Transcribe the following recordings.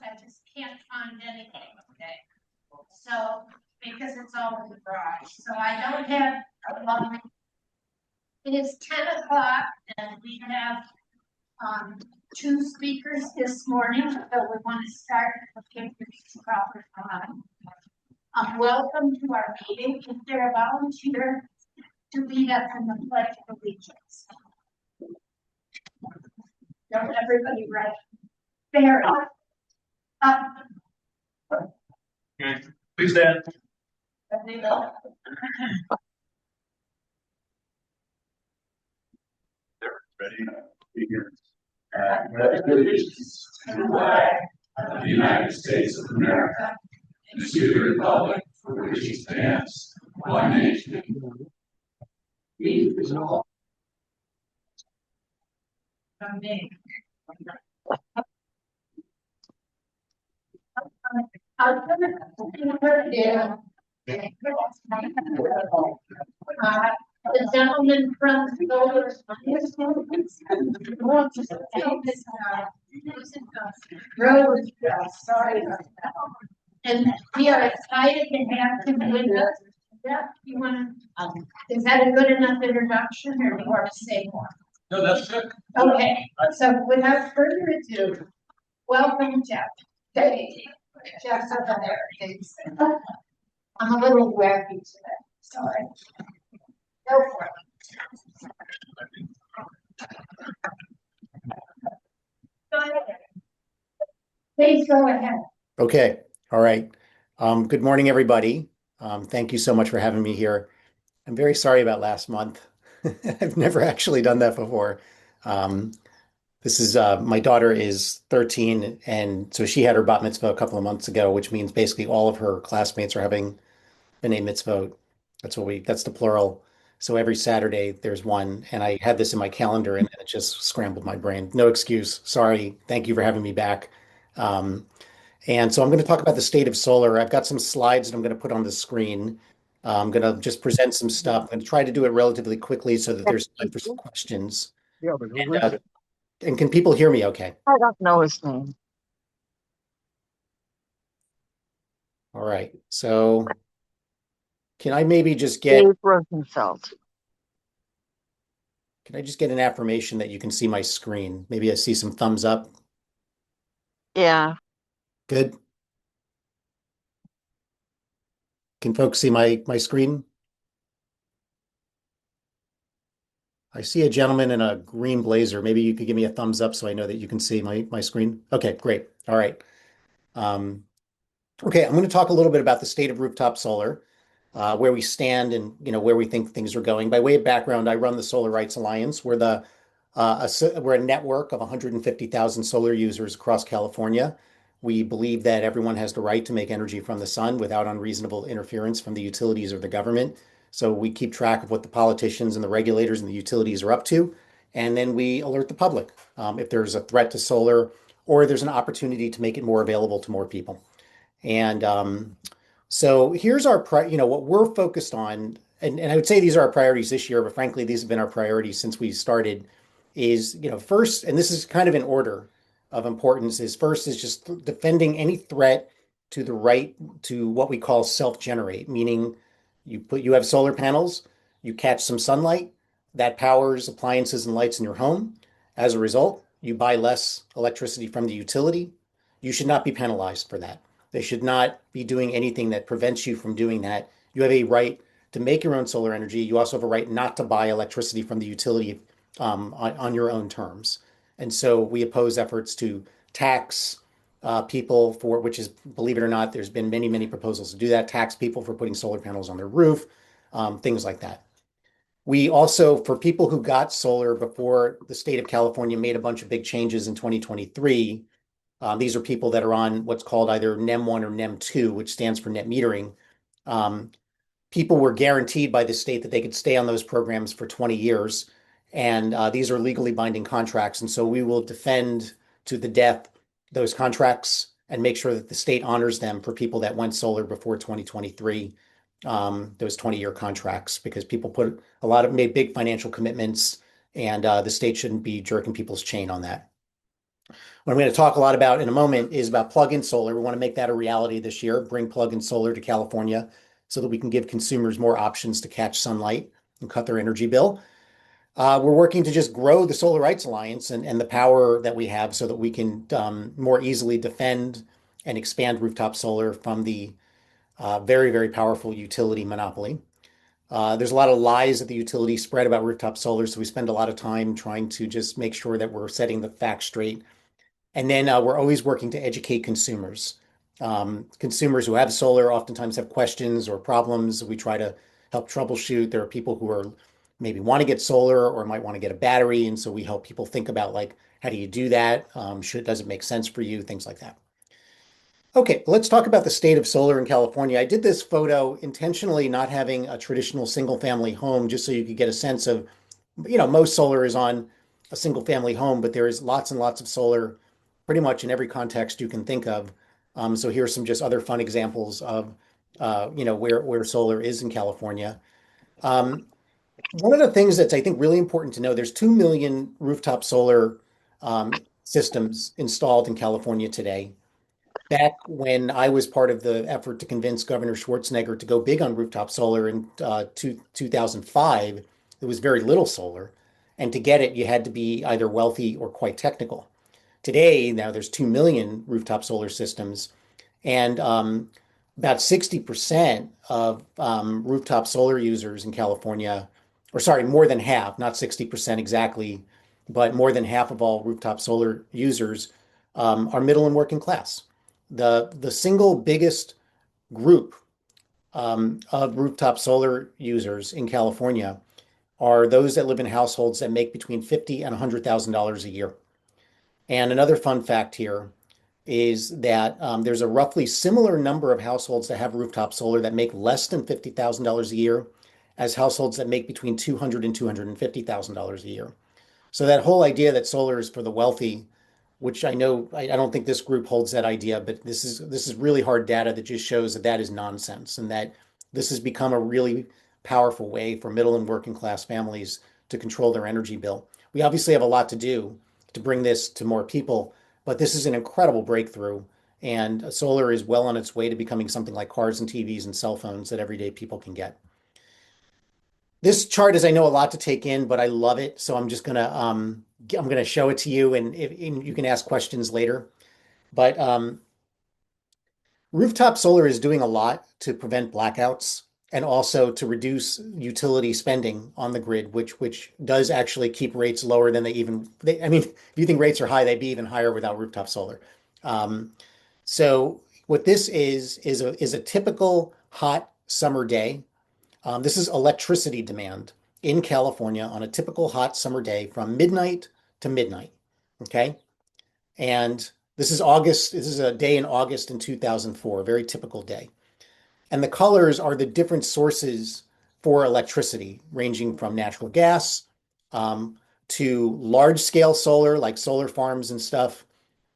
I just can't find anything today. So, because it's all in the garage, so I don't have, it is 10 o'clock and we have, two speakers this morning, so we want to start with the proper time. Welcome to our meeting. Is there a volunteer to lead us in the Pledge of Allegiance? Don't everybody write. Fair enough. Okay, please stand. Ready? Begin. Allegiance to the flag of the United States of America and to the republic for which it stands, one nation. The gentleman from Rosenfeld, sorry about that. And we are excited to have him with us. Yeah, you want to, is that a good enough introduction or do you want to say more? No, that's good. Okay, so without further ado, welcome Jeff. Hey, Jeff's over there. Thanks. I'm a little wacky today, sorry. Go for it. Go ahead. Please go ahead. Okay. All right. Good morning, everybody. Thank you so much for having me here. I'm very sorry about last month. I've never actually done that before. This is my daughter is 13, and so she had her bat mitzvah a couple of months ago, which means basically all of her classmates are having b'nai mitzvot. That's the plural. So every Saturday there's one, and I had this in my calendar, and it just scrambled my brain. No excuse. Sorry. Thank you for having me back. And so I'm going to talk about the state of solar. I've got some slides that I'm going to put on the screen. I'm going to just present some stuff. I'm going to try to do it relatively quickly so that there's time for some questions. And can people hear me okay? I don't know his name. All right. So can I maybe just get Dave Rosenfeld. Can I just get an affirmation that you can see my screen? Maybe I see some thumbs up. Yeah. Good. Can folks see my screen? I see a gentleman in a green blazer. Maybe you could give me a thumbs up so I know that you can see my screen. Okay, great. All right. Okay, I'm going to talk a little bit about the state of rooftop solar, where we stand and where we think things are going. By way of background, I run the Solar Rights Alliance. We're a network of 150,000 solar users across California. We believe that everyone has the right to make energy from the sun without unreasonable interference from the utilities or the government. So we keep track of what the politicians and the regulators and the utilities are up to, and then we alert the public if there's a threat to solar or there's an opportunity to make it more available to more people. And so here's what we're focused on, and I would say these are our priorities this year, but frankly, these have been our priorities since we started, is, first, and this is kind of in order of importance, is first is just defending any threat to the right to what we call self-generate, meaning you have solar panels, you catch some sunlight, that powers appliances and lights in your home. As a result, you buy less electricity from the utility. You should not be penalized for that. They should not be doing anything that prevents you from doing that. You have a right to make your own solar energy. You also have a right not to buy electricity from the utility on your own terms. And so we oppose efforts to tax people for, which is, believe it or not, there's been many, many proposals to do that, tax people for putting solar panels on their roof, things like that. We also, for people who got solar before the state of California made a bunch of big changes in 2023, these are people that are on what's called either NEM 1 or NEM 2, which stands for net metering. People were guaranteed by the state that they could stay on those programs for 20 years. And these are legally binding contracts. And so we will defend to the death those contracts and make sure that the state honors them for people that went solar before 2023, those 20-year contracts, because people made big financial commitments, and the state shouldn't be jerking people's chain on that. What I'm going to talk a lot about in a moment is about plug-in solar. We want to make that a reality this year, bring plug-in solar to California so that we can give consumers more options to catch sunlight and cut their energy bill. We're working to just grow the Solar Rights Alliance and the power that we have so that we can more easily defend and expand rooftop solar from the very, very powerful utility monopoly. There's a lot of lies that the utility spread about rooftop solar, so we spend a lot of time trying to just make sure that we're setting the facts straight. And then we're always working to educate consumers. Consumers who have solar oftentimes have questions or problems. We try to help troubleshoot. There are people who are maybe want to get solar or might want to get a battery. And so we help people think about like, how do you do that? Does it make sense for you? Things like that. Okay, let's talk about the state of solar in California. I did this photo intentionally not having a traditional single family home just so you could get a sense of, most solar is on a single family home, but there is lots and lots of solar pretty much in every context you can think of. So here's some just other fun examples of, where solar is in California. One of the things that's, I think, really important to know, there's 2 million rooftop solar systems installed in California today. Back when I was part of the effort to convince Governor Schwarzenegger to go big on rooftop solar in 2005, there was very little solar. And to get it, you had to be either wealthy or quite technical. Today, now there's 2 million rooftop solar systems, and about 60% of rooftop solar users in California, or sorry, more than half, not 60% exactly, but more than half of all rooftop solar users are middle and working class. The single biggest group of rooftop solar users in California are those that live in households that make between $50,000 and $100,000 a year. And another fun fact here is that there's a roughly similar number of households that have rooftop solar that make less than $50,000 a year as households that make between $200,000 and $250,000 a year. So that whole idea that solar is for the wealthy, which I know I don't think this group holds that idea, but this is really hard data that just shows that that is nonsense and that this has become a really powerful way for middle and working class families to control their energy bill. We obviously have a lot to do to bring this to more people, but this is an incredible breakthrough. And solar is well on its way to becoming something like cars and TVs and cell phones that everyday people can get. This chart is, I know, a lot to take in, but I love it. So I'm just gonna show it to you, and you can ask questions later. But rooftop solar is doing a lot to prevent blackouts and also to reduce utility spending on the grid, which does actually keep rates lower than I mean, if you think rates are high, they'd be even higher without rooftop solar. So what this is a typical hot summer day. This is electricity demand in California on a typical hot summer day from midnight to midnight. Okay. And this is August. This is a day in August in 2004, a very typical day. And the colors are the different sources for electricity, ranging from natural gas to large scale solar, like solar farms and stuff.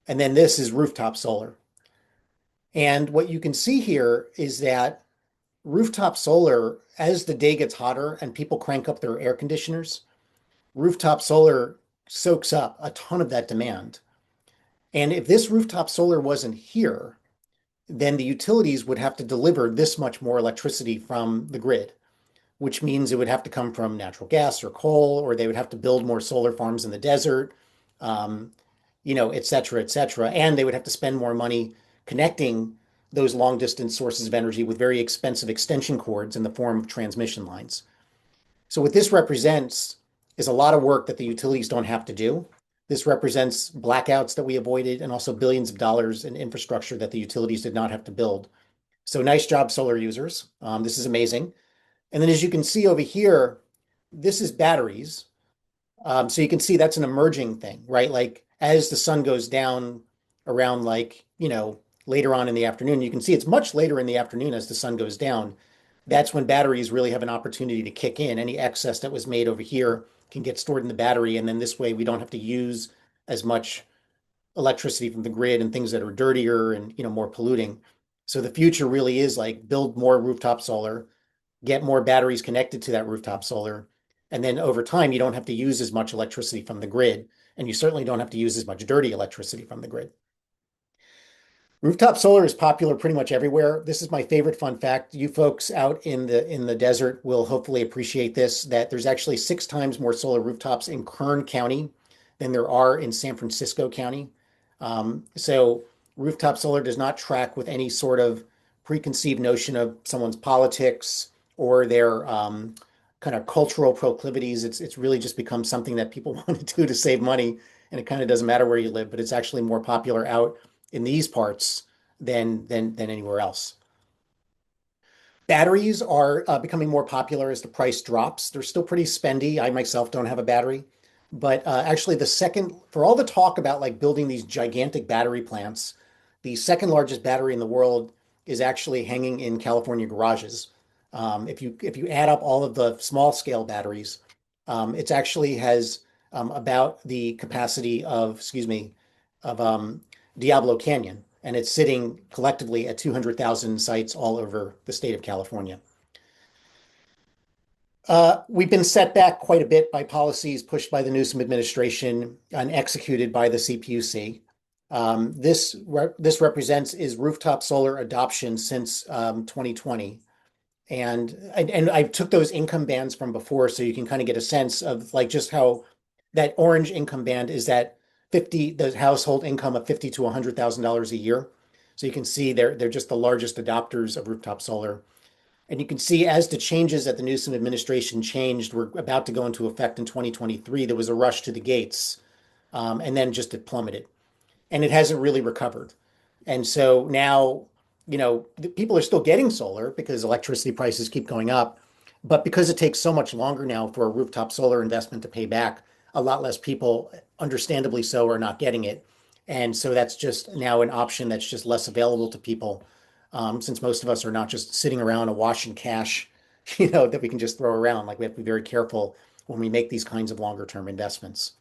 And then this is rooftop solar. And what you can see here is that rooftop solar, as the day gets hotter and people crank up their air conditioners, rooftop solar soaks up a ton of that demand. And if this rooftop solar wasn't here, then the utilities would have to deliver this much more electricity from the grid, which means it would have to come from natural gas or coal, or they would have to build more solar farms in the desert, et cetera, et cetera. And they would have to spend more money connecting those long distance sources of energy with very expensive extension cords in the form of transmission lines. So what this represents is a lot of work that the utilities don't have to do. This represents blackouts that we avoided and also billions of dollars in infrastructure that the utilities did not have to build. So nice job, solar users. This is amazing. And then as you can see over here, this is batteries. So you can see that's an emerging thing, right? Like as the sun goes down around later on in the afternoon, you can see it's much later in the afternoon as the sun goes down. That's when batteries really have an opportunity to kick in. Any excess that was made over here can get stored in the battery. And then this way we don't have to use as much electricity from the grid and things that are dirtier and more polluting. So the future really is like build more rooftop solar, get more batteries connected to that rooftop solar. And then over time, you don't have to use as much electricity from the grid. and you certainly don't have to use as much dirty electricity from the grid. Rooftop solar is popular pretty much everywhere. This is my favorite fun fact. You folks out in the desert will hopefully appreciate this, that there's actually 6 times more solar rooftops in Kern County than there are in San Francisco County. So rooftop solar does not track with any sort of preconceived notion of someone's politics or their kind of cultural proclivities. It's really just become something that people want to do to save money, and it kind of doesn't matter where you live, but it's actually more popular out in these parts than anywhere else. Batteries are becoming more popular as the price drops. They're still pretty spendy. I myself don't have a battery, but actually the second, for all the talk about like building these gigantic battery plants, the second largest battery in the world is actually hanging in California garages. If you add up all of the small scale batteries, it actually has about the capacity of, excuse me, of Diablo Canyon, and it's sitting collectively at 200,000 sites all over the state of California. We've been set back quite a bit by policies pushed by the Newsom administration and executed by the CPUC. This represents is rooftop solar adoption since 2020. And I took those income bands from before so you can kind of get a sense of like just how that orange income band is that the household income of $50,000 to $100,000 a year. So you can see they're just the largest adopters of rooftop solar. And you can see as the changes that the Newsom administration changed were about to go into effect in 2023, there was a rush to the gates, and then just it plummeted. And it hasn't really recovered. And so now, people are still getting solar because electricity prices keep going up. But because it takes so much longer now for a rooftop solar investment to pay back, a lot less people, understandably so, are not getting it. And so that's just now an option that's just less available to people, since most of us are not just sitting around awash in cash, that we can just throw around. Like we have to be very careful when we make these kinds of longer term investments.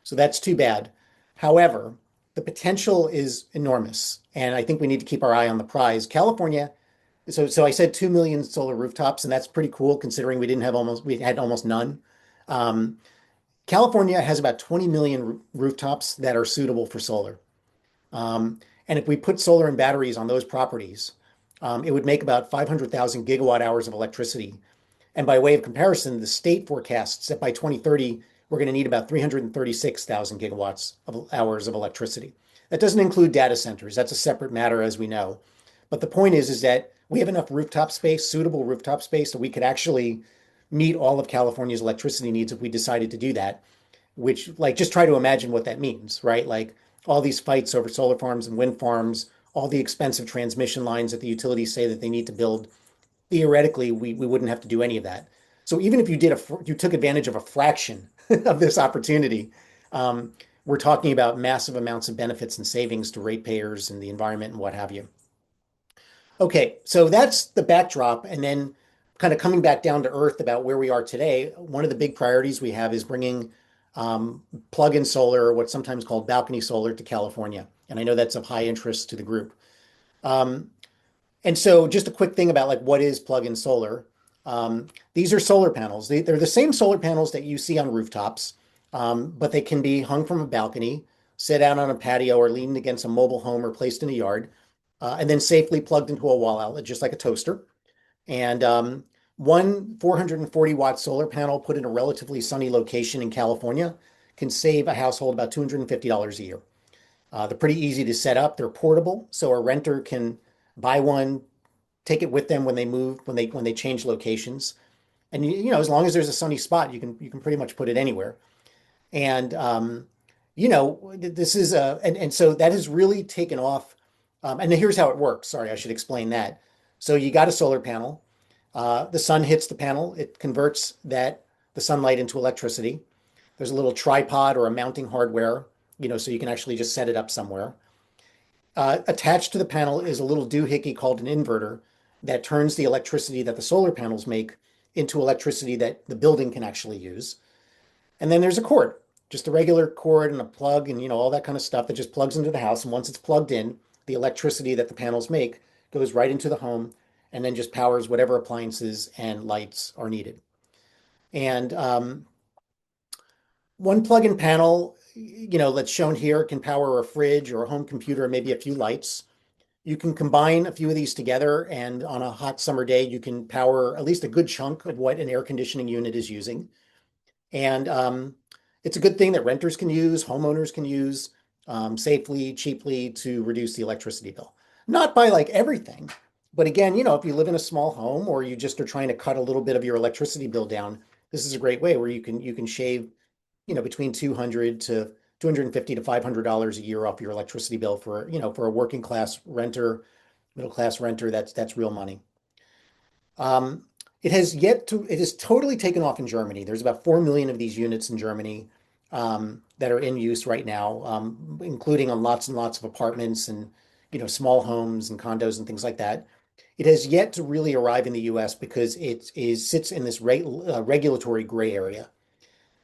So that's too bad. However, the potential is enormous, and I think we need to keep our eye on the prize. California, so I said 2 million solar rooftops, and that's pretty cool considering we had almost none. California has about 20 million rooftops that are suitable for solar. And if we put solar and batteries on those properties, it would make about 500,000 gigawatt hours of electricity. And by way of comparison, the state forecasts that by 2030, we're going to need about 336,000 gigawatts of hours of electricity. That doesn't include data centers. That's a separate matter, as we know. But the point is that we have enough rooftop space, suitable rooftop space, that we could actually meet all of California's electricity needs if we decided to do that, which like just try to imagine what that means, right? Like all these fights over solar farms and wind farms, all the expensive transmission lines that the utilities say that they need to build. Theoretically, we wouldn't have to do any of that. So even if you took advantage of a fraction of this opportunity, we're talking about massive amounts of benefits and savings to ratepayers and the environment and what have you. Okay, so that's the backdrop. And then kind of coming back down to earth about where we are today, one of the big priorities we have is bringing plug-in solar, or what's sometimes called balcony solar, to California. And I know that's of high interest to the group. And so just a quick thing about like what is plug-in solar. These are solar panels. They're the same solar panels that you see on rooftops, but they can be hung from a balcony, sit out on a patio, or leaned against a mobile home, or placed in a yard, and then safely plugged into a wall outlet, just like a toaster. And one 440 watt solar panel put in a relatively sunny location in California can save a household about $250 a year. They're pretty easy to set up. They're portable, so a renter can buy one, take it with them when they move, when they change locations. And as long as there's a sunny spot, you can pretty much put it anywhere. And this is and so that has really taken off. And here's how it works. Sorry, I should explain that. So you got a solar panel. The sun hits the panel. It converts the sunlight into electricity. There's a little tripod or a mounting hardware, so you can actually just set it up somewhere. Attached to the panel is a little doohickey called an inverter that turns the electricity that the solar panels make into electricity that the building can actually use. And then there's a cord, just a regular cord and a plug and all that kind of stuff that just plugs into the house. And once it's plugged in, the electricity that the panels make goes right into the home and then just powers whatever appliances and lights are needed. And one plug-in panel, that's shown here can power a fridge or a home computer, maybe a few lights. You can combine a few of these together, and on a hot summer day, you can power at least a good chunk of what an air conditioning unit is using. And it's a good thing that renters can use, homeowners can use safely, cheaply to reduce the electricity bill. Not by like everything, but again, if you live in a small home or you just are trying to cut a little bit of your electricity bill down, this is a great way where you can shave, between 200 to 250 to $500 a year off your electricity bill for a working class renter, middle class renter. That's real money. Um, it has totally taken off in Germany. There's about 4 million of these units in Germany that are in use right now, including on lots and lots of apartments and, small homes and condos and things like that. It has yet to really arrive in the US because sits in this regulatory gray area.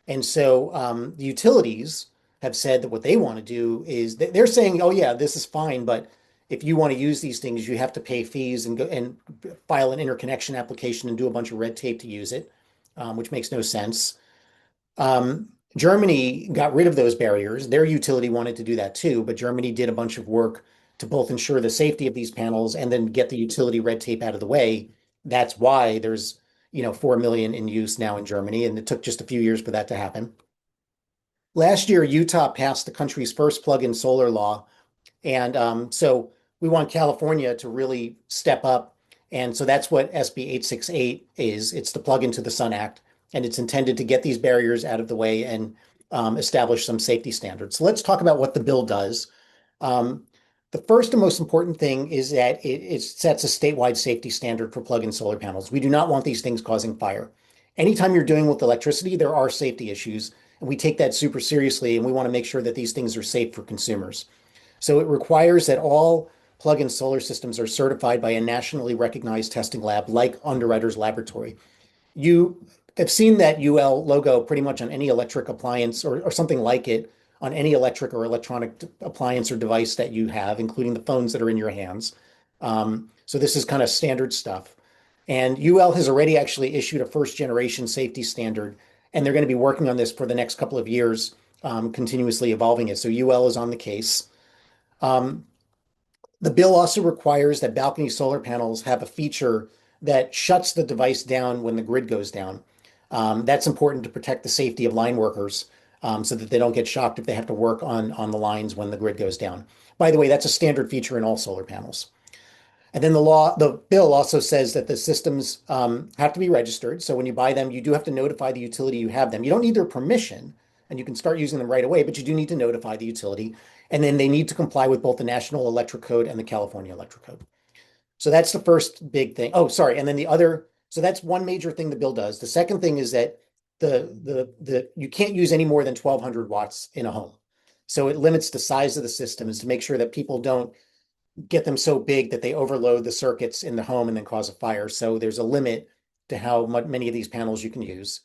And so the utilities have said that what they want to do is they're saying, oh yeah, this is fine, but if you want to use these things, you have to pay fees and go and file an interconnection application and do a bunch of red tape to use it, which makes no sense. Germany got rid of those barriers. Their utility wanted to do that too, but Germany did a bunch of work to both ensure the safety of these panels and then get the utility red tape out of the way. That's why there's 4 million in use now in Germany, and it took just a few years for that to happen. Last year, Utah passed the country's first plug-in solar law, and so we want California to really step up. And so that's what SB 868 is. It's the Plug into the Sun Act, and it's intended to get these barriers out of the way and establish some safety standards. So let's talk about what the bill does. The first and most important thing is that it sets a statewide safety standard for plug-in solar panels. We do not want these things causing fire. Anytime you're doing with electricity, there are safety issues, and we take that super seriously, and we want to make sure that these things are safe for consumers. So it requires that all plug-in solar systems are certified by a nationally recognized testing lab like Underwriters Laboratory. You have seen that UL logo pretty much on any electric appliance or something like it on any electric or electronic appliance or device that you have, including the phones that are in your hands. So this is kind of standard stuff. And UL has already actually issued a first generation safety standard, and they're going to be working on this for the next couple of years, continuously evolving it. So UL is on the case. The bill also requires that balcony solar panels have a feature that shuts the device down when the grid goes down. That's important to protect the safety of line workers so that they don't get shocked if they have to work on the lines when the grid goes down. By the way, that's a standard feature in all solar panels. And then the bill also says that the systems have to be registered. So when you buy them, you do have to notify the utility you have them. You don't need their permission, and you can start using them right away, but you do need to notify the utility. And then they need to comply with both the National Electric Code and the California Electric Code. So that's the first big thing. Oh, sorry. And then so that's one major thing the bill does. The second thing is that you can't use any more than 1,200 watts in a home. So it limits the size of the systems to make sure that people don't get them so big that they overload the circuits in the home and then cause a fire. So there's a limit to how many of these panels you can use.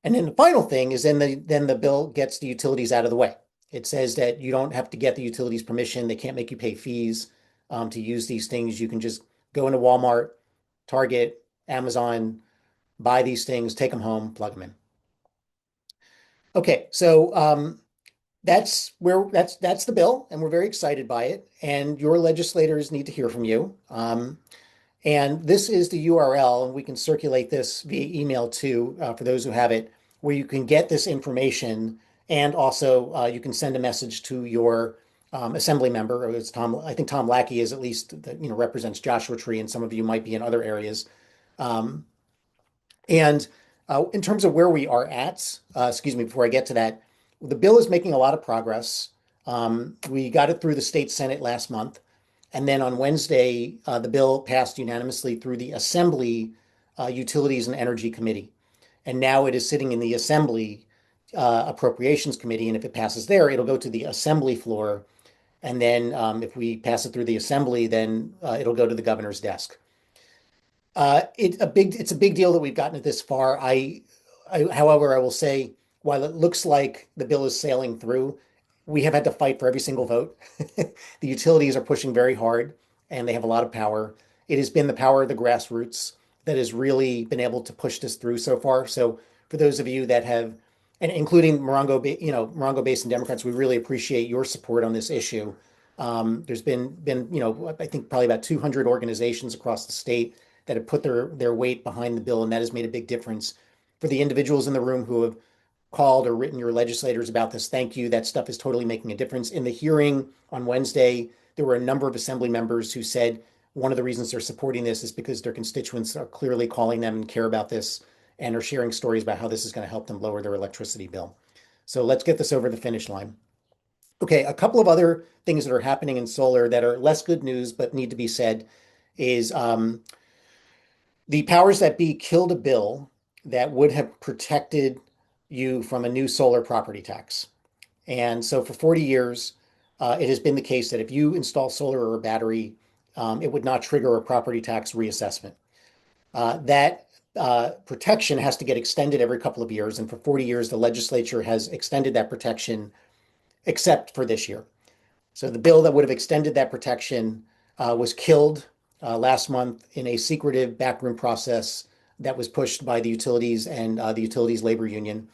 And then the final thing is then the bill gets the utilities out of the way. It says that you don't have to get the utilities permission. They can't make you pay fees to use these things. You can just go into Walmart, Target, Amazon, buy these things, take them home, plug them in. Okay, so that's the bill, and we're very excited by it. And your legislators need to hear from you. And this is the URL, and we can circulate this via email too for those who have it, where you can get this information, and also you can send a message to your assembly member. It's Tom. I think Tom Lackey is at least represents Joshua Tree, and some of you might be in other areas. And in terms of where we are at, excuse me, before I get to that, the bill is making a lot of progress. We got it through the state Senate last month. And then on Wednesday, the bill passed unanimously through the Assembly Utilities and Energy Committee. And now it is sitting in the Assembly Appropriations Committee. And if it passes there, it'll go to the Assembly floor. And then if we pass it through the Assembly, then it'll go to the governor's desk. It's a big deal that we've gotten it this far. However, I will say, while it looks like the bill is sailing through, we have had to fight for every single vote. The utilities are pushing very hard, and they have a lot of power. It has been the power of the grassroots that has really been able to push this through so far. So for those of you that have and including Morongo Basin Democrats, we really appreciate your support on this issue. There's been I think probably about 200 organizations across the state that have put their weight behind the bill, and that has made a big difference for the individuals in the room who have called or written your legislators about this. Thank you. That stuff is totally making a difference. In the hearing on Wednesday, there were a number of assembly members who said one of the reasons they're supporting this is because their constituents are clearly calling them and care about this and are sharing stories about how this is going to help them lower their electricity bill. So let's get this over the finish line. Okay, a couple of other things that are happening in solar that are less good news but need to be said is the powers that be killed a bill that would have protected you from a new solar property tax. And so for 40 years, it has been the case that if you install solar or a battery, it would not trigger a property tax reassessment. That protection has to get extended every couple of years. And for 40 years, the legislature has extended that protection, except for this year. So the bill that would have extended that protection was killed last month in a secretive backroom process that was pushed by the utilities and the utilities labor union.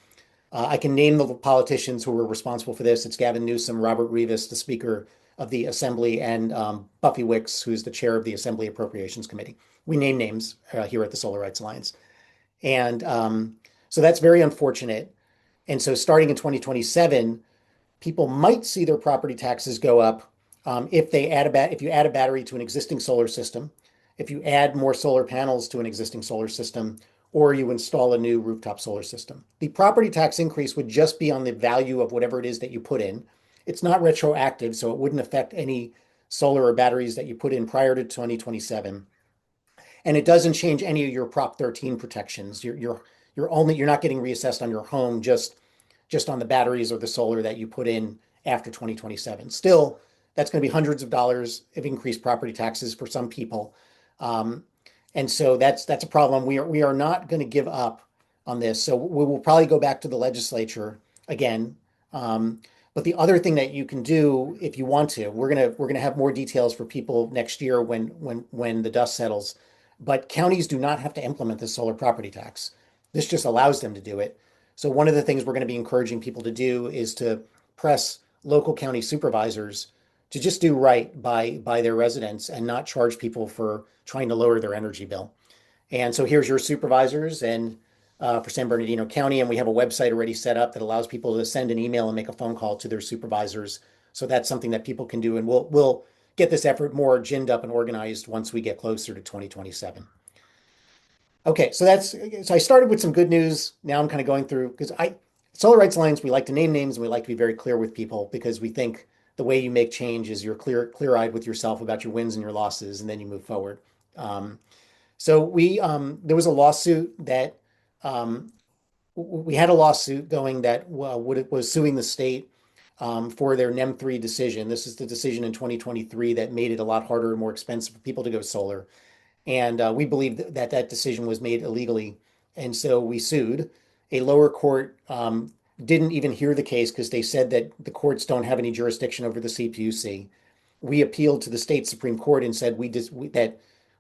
I can name the politicians who were responsible for this. It's Gavin Newsom, Robert Rivas, the Speaker of the Assembly, and Buffy Wicks, who's the chair of the Assembly Appropriations Committee. We name names here at the Solar Rights Alliance. And so that's very unfortunate. And so starting in 2027, people might see their property taxes go up if you add a battery to an existing solar system, if you add more solar panels to an existing solar system, or you install a new rooftop solar system. The property tax increase would just be on the value of whatever it is that you put in. It's not retroactive, so it wouldn't affect any solar or batteries that you put in prior to 2027. And it doesn't change any of your Prop 13 protections. You're not getting reassessed on your home, just on the batteries or the solar that you put in after 2027. Still, that's going to be hundreds of dollars of increased property taxes for some people. And so that's a problem. We are not going to give up on this. So we will probably go back to the legislature again. But the other thing that you can do if you want to, we're gonna have more details for people next year when the dust settles. But counties do not have to implement the solar property tax. This just allows them to do it. So one of the things we're going to be encouraging people to do is to press local county supervisors to just do right by their residents and not charge people for trying to lower their energy bill. And so here's your supervisors and for San Bernardino County, and we have a website already set up that allows people to send an email and make a phone call to their supervisors. So that's something that people can do, and we'll get this effort more ginned up and organized once we get closer to 2027. Okay, so I started with some good news. Now I'm kind of going through because Solar Rights Alliance, we like to name names and we like to be very clear with people because we think the way you make change is you're clear-eyed with yourself about your wins and your losses, and then you move forward. So there was a lawsuit that we had a lawsuit going that was suing the state for their NEM 3 decision. This is the decision in 2023 that made it a lot harder and more expensive for people to go solar. And we believe that decision was made illegally. And so we sued. A lower court didn't even hear the case because they said that the courts don't have any jurisdiction over the CPUC. We appealed to the state Supreme Court and said that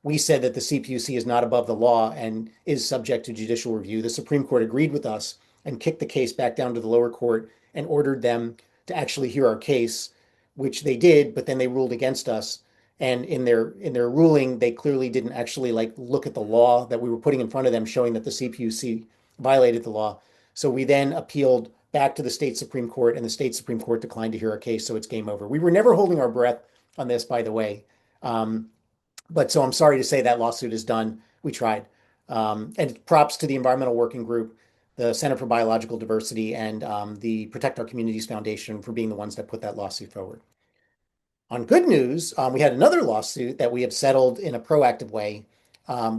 the CPUC is not above the law and is subject to judicial review. The Supreme Court agreed with us and kicked the case back down to the lower court and ordered them to actually hear our case, which they did, but then they ruled against us. And in their ruling, they clearly didn't actually look at the law that we were putting in front of them, showing that the CPUC violated the law. So we then appealed back to the state Supreme Court, and the state Supreme Court declined to hear our case, so it's game over. We were never holding our breath on this, by the way. But so I'm sorry to say that lawsuit is done. We tried. And props to the Environmental Working Group, the Center for Biological Diversity, and the Protect Our Communities Foundation for being the ones that put that lawsuit forward. On good news, we had another lawsuit that we have settled in a proactive way,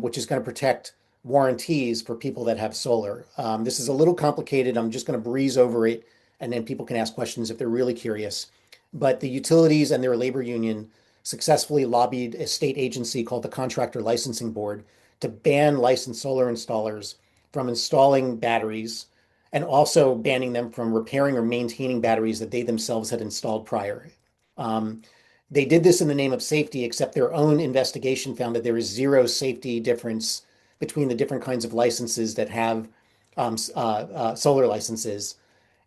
which is going to protect warranties for people that have solar. This is a little complicated. I'm just going to breeze over it, and then people can ask questions if they're really curious. But the utilities and their labor union successfully lobbied a state agency called the Contractor Licensing Board to ban licensed solar installers from installing batteries and also banning them from repairing or maintaining batteries that they themselves had installed prior. They did this in the name of safety, except their own investigation found that there is zero safety difference between the different kinds of licenses that have solar licenses.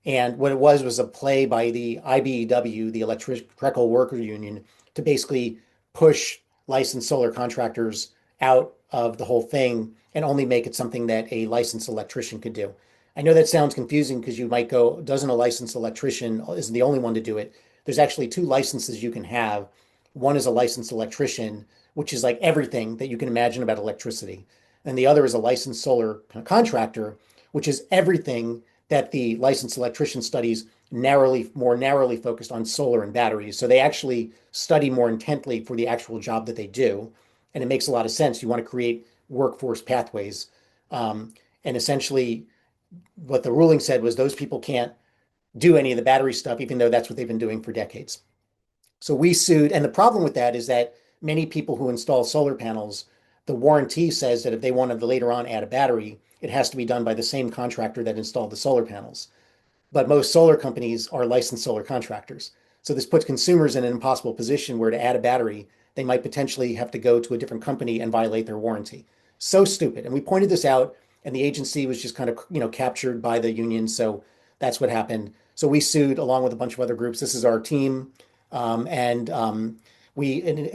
And what it was a play by the IBEW, the Electrical Worker Union, to basically push licensed solar contractors out of the whole thing and only make it something that a licensed electrician could do. I know that sounds confusing because you might go, doesn't a licensed electrician isn't the only one to do it? There's actually two licenses you can have. One is a licensed electrician, which is like everything that you can imagine about electricity. And the other is a licensed solar contractor, which is everything that the licensed electrician studies more narrowly focused on solar and batteries. So they actually study more intently for the actual job that they do. And it makes a lot of sense. You want to create workforce pathways. And essentially, what the ruling said was those people can't do any of the battery stuff, even though that's what they've been doing for decades. So we sued. And the problem with that is that many people who install solar panels, the warranty says that if they want to later on add a battery, it has to be done by the same contractor that installed the solar panels. But most solar companies are licensed solar contractors. So this puts consumers in an impossible position where to add a battery, they might potentially have to go to a different company and violate their warranty. So stupid. And we pointed this out, and the agency was just kind of, captured by the union. So that's what happened. So we sued along with a bunch of other groups. This is our team. We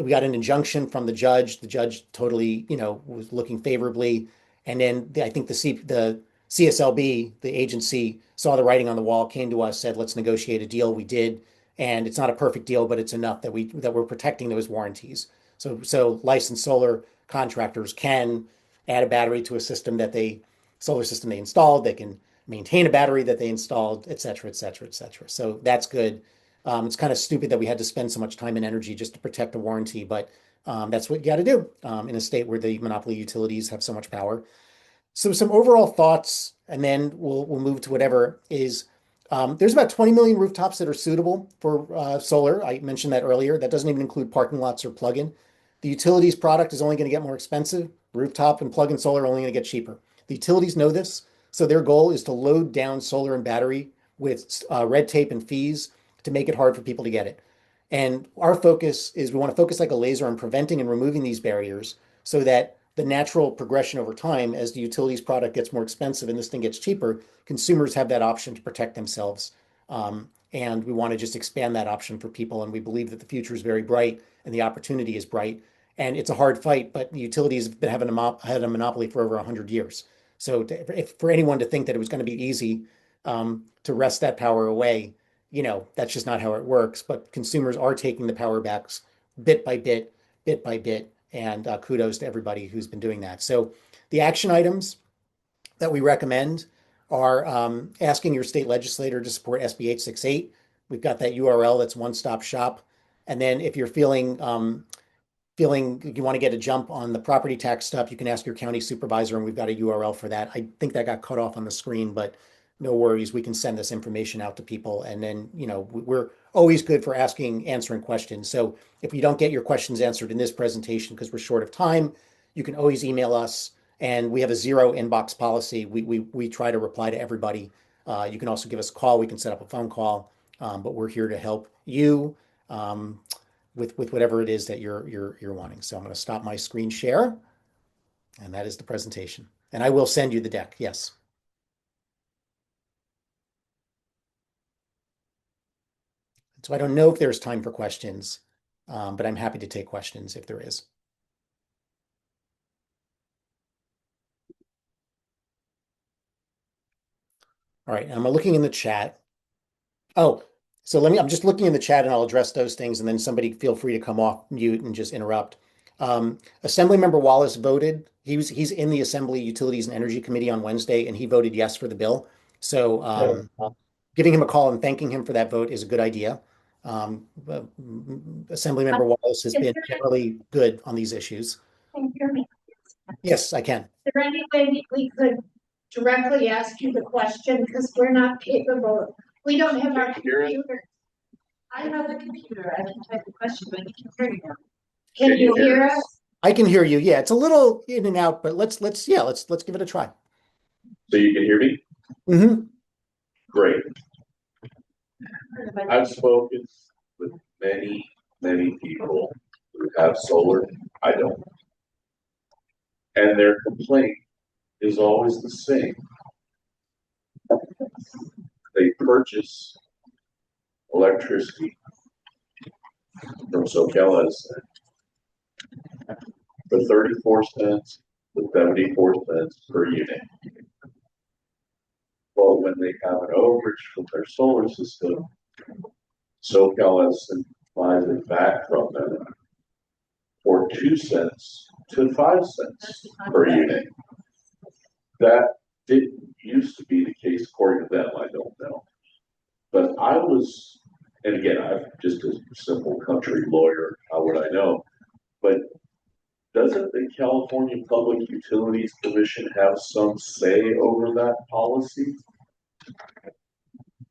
got an injunction from the judge. The judge totally, was looking favorably. And then I think the CSLB, the agency, saw the writing on the wall, came to us, said, let's negotiate a deal. We did. And it's not a perfect deal, but it's enough that we're protecting those warranties. So licensed solar contractors can add a battery to a solar system they installed. They can maintain a battery that they installed, et cetera, et cetera, et cetera. So that's good. It's kind of stupid that we had to spend so much time and energy just to protect the warranty, but that's what you got to do in a state where the monopoly utilities have so much power. So some overall thoughts, and then we'll move to whatever is. There's about 20 million rooftops that are suitable for solar. I mentioned that earlier. That doesn't even include parking lots or plug-in. The utilities product is only going to get more expensive. Rooftop and plug-in solar are only going to get cheaper. The utilities know this, so their goal is to load down solar and battery with red tape and fees to make it hard for people to get it. And our focus is we want to focus like a laser on preventing and removing these barriers so that the natural progression over time, as the utilities product gets more expensive and this thing gets cheaper, consumers have that option to protect themselves. And we want to just expand that option for people. And we believe that the future is very bright and the opportunity is bright. And it's a hard fight, but the utilities have been had a monopoly for over 100 years. So for anyone to think that it was going to be easy to wrest that power away, that's just not how it works. But consumers are taking the power back bit by bit, bit by bit. And kudos to everybody who's been doing that. So the action items that we recommend are asking your state legislator to support SB 868. We've got that URL that's one-stop shop. And then if you're feeling you want to get a jump on the property tax stuff, you can ask your county supervisor, and we've got a URL for that. I think that got cut off on the screen, but no worries. We can send this information out to people. And then, we're always good for answering questions. So if you don't get your questions answered in this presentation because we're short of time, you can always email us. And we have a zero inbox policy. We try to reply to everybody. You can also give us a call. We can set up a phone call, but we're here to help you with whatever it is that you're wanting. So I'm going to stop my screen share, and that is the presentation. And I will send you the deck. Yes. So I don't know if there's time for questions, but I'm happy to take questions if there is. All right, I'm looking in the chat. Oh, so I'm just looking in the chat and I'll address those things, and then somebody feel free to come off mute and just interrupt. Assemblymember Wallace voted. He's in the Assembly Utilities and Energy Committee on Wednesday, and he voted yes for the bill. So giving him a call and thanking him for that vote is a good idea. Assemblymember Wallace has been generally good on these issues. Can you hear me? Yes, I can. Is there any way we could directly ask you the question, because we're not capable? We don't have our computer. I have the computer. I can type the question, but you can hear you. Can you hear us? I can hear you. Yeah, it's a little in and out, but let's give it a try. So you can hear me? Mm-hmm. Great. I've spoken with many, many people who have solar. I don't. And their complaint is always the same. They purchase electricity from SoCal Edison for 34 cents to 74 cents per unit. Well, when they have an overage from their solar system, SoCal Edison buys it back from them for 2 cents to 5 cents per unit. That didn't used to be the case according to them, I don't know. But I was, and again, I'm just a simple country lawyer, how would I know? But doesn't the California Public Utilities Commission have some say over that policy?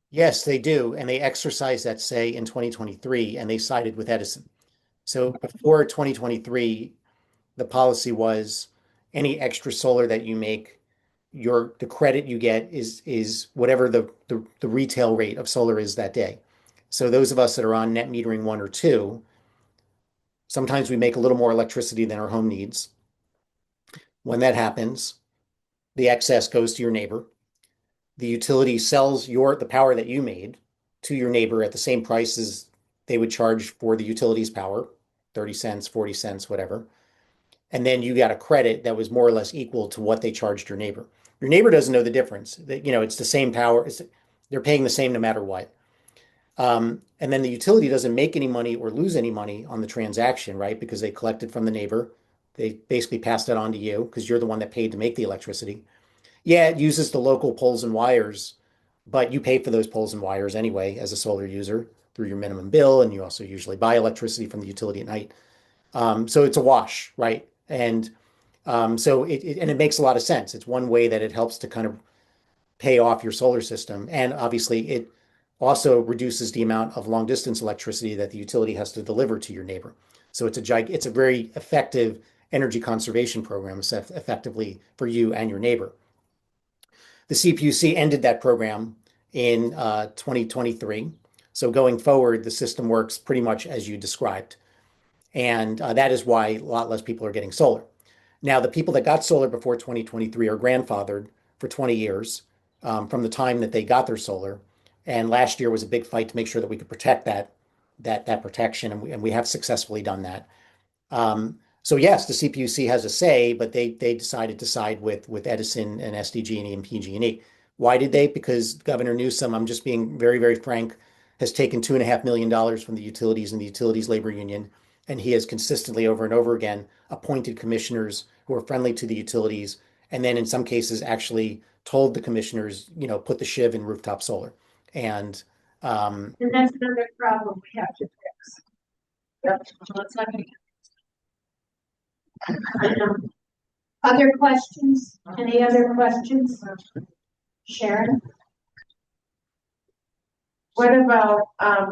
Yes, they do. And they exercised that say in 2023 and they sided with Edison. So before 2023, the policy was any extra solar that you make, the credit you get is whatever the retail rate of solar is that day. So those of us that are on net metering 1 or 2, sometimes we make a little more electricity than our home needs. When that happens, the excess goes to your neighbor. The utility sells the power that you made to your neighbor at the same price as they would charge for the utility's power, 30 cents, 40 cents, whatever. And then you got a credit that was more or less equal to what they charged your neighbor. Your neighbor doesn't know the difference. It's the same power. They're paying the same no matter what. And then the utility doesn't make any money or lose any money on the transaction, right? Because they collected from the neighbor. They basically passed that on to you because you're the one that paid to make the electricity. Yeah, it uses the local poles and wires, but you pay for those poles and wires anyway as a solar user through your minimum bill, and you also usually buy electricity from the utility at night. So it's a wash, right? And so it makes a lot of sense. It's one way that it helps to kind of pay off your solar system, and obviously it also reduces the amount of long distance electricity that the utility has to deliver to your neighbor. So it's a very effective energy conservation program, effectively for you and your neighbor. The CPUC ended that program in 2023. So going forward, the system works pretty much as you described. And that is why a lot less people are getting solar. Now, the people that got solar before 2023 are grandfathered for 20 years from the time that they got their solar. And last year was a big fight to make sure that we could protect that protection, and we have successfully done that. So yes, the CPUC has a say, but they decided to side with Edison and SDG&E and PG&E. Why did they? Because Governor Newsom, I'm just being very, very frank, has taken $2.5 million from the utilities and the utilities labor union, and he has consistently over and over again appointed commissioners who are friendly to the utilities, and then in some cases actually told the commissioners, put the shiv in rooftop solar. And that's another problem we have to fix. Yep. Let's not be. Other questions? Any other questions? Sharon? What about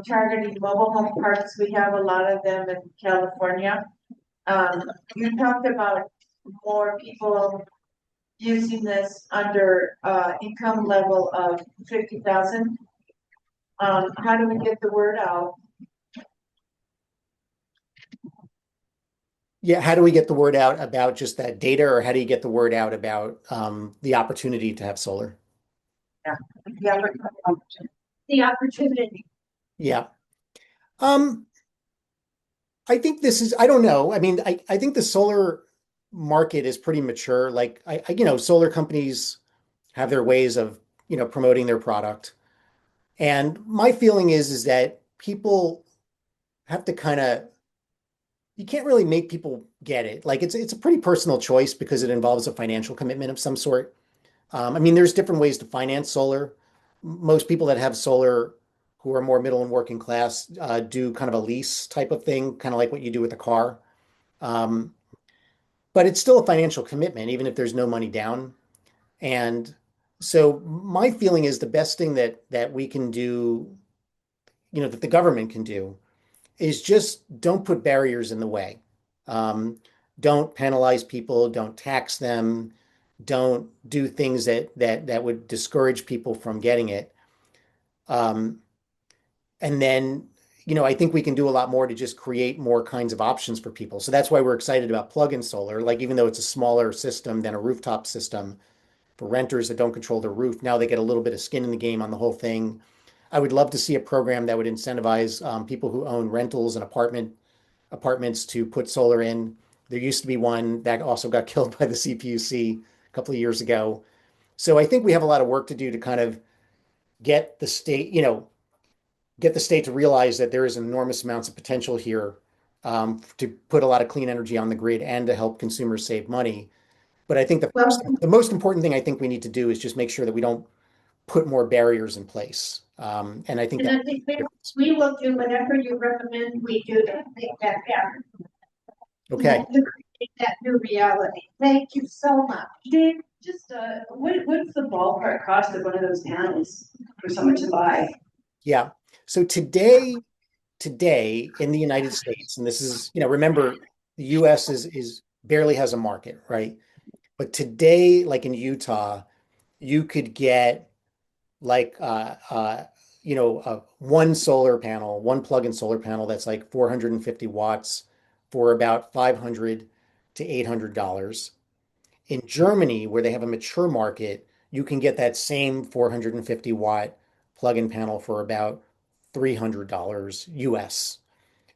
targeting mobile home parks? We have a lot of them in California. You talked about more people using this under income level of 50,000. How do we get the word out? Yeah, how do we get the word out about just that data, or how do you get the word out about the opportunity to have solar? Yeah, The opportunity. Yeah. I think I don't know. I mean, I think the solar market is pretty mature. Like solar companies have their ways of, promoting their product. And my feeling is that people have to you can't really make people get it. Like it's a pretty personal choice because it involves a financial commitment of some sort. I mean, there's different ways to finance solar. Most people that have solar who are more middle and working class do kind of a lease type of thing, kind of like what you do with a car. Um, but it's still a financial commitment, even if there's no money down. And so my feeling is the best thing that we can do, that the government can do is just don't put barriers in the way. Um, don't penalize people, don't tax them, don't do things that would discourage people from getting it. Um, and then, I think we can do a lot more to just create more kinds of options for people. So that's why we're excited about plug-in solar. Like even though it's a smaller system than a rooftop system, for renters that don't control their roof. Now they get a little bit of skin in the game on the whole thing. I would love to see a program that would incentivize people who own rentals and apartments to put solar in. There used to be one that also got killed by the CPUC a couple of years ago. So I think we have a lot of work to do to kind of get the state, get the state to realize that there is enormous amounts of potential here to put a lot of clean energy on the grid and to help consumers save money. But I think the most important thing I think we need to do is just make sure that we don't put more barriers in place. And I think And I think we will do whatever you recommend we do to make that happen. okay. To create that new reality. Thank you so much. Dave, just, what's the ballpark cost of one of those panels for someone to buy? Yeah. So today in the United States, and this is, remember the US is barely has a market, right? But today, like in Utah, you could get like one plug-in solar panel that's like 450 watts for about $500 to $800. In Germany, where they have a mature market, you can get that same 450 watt plug-in panel for about $300 US.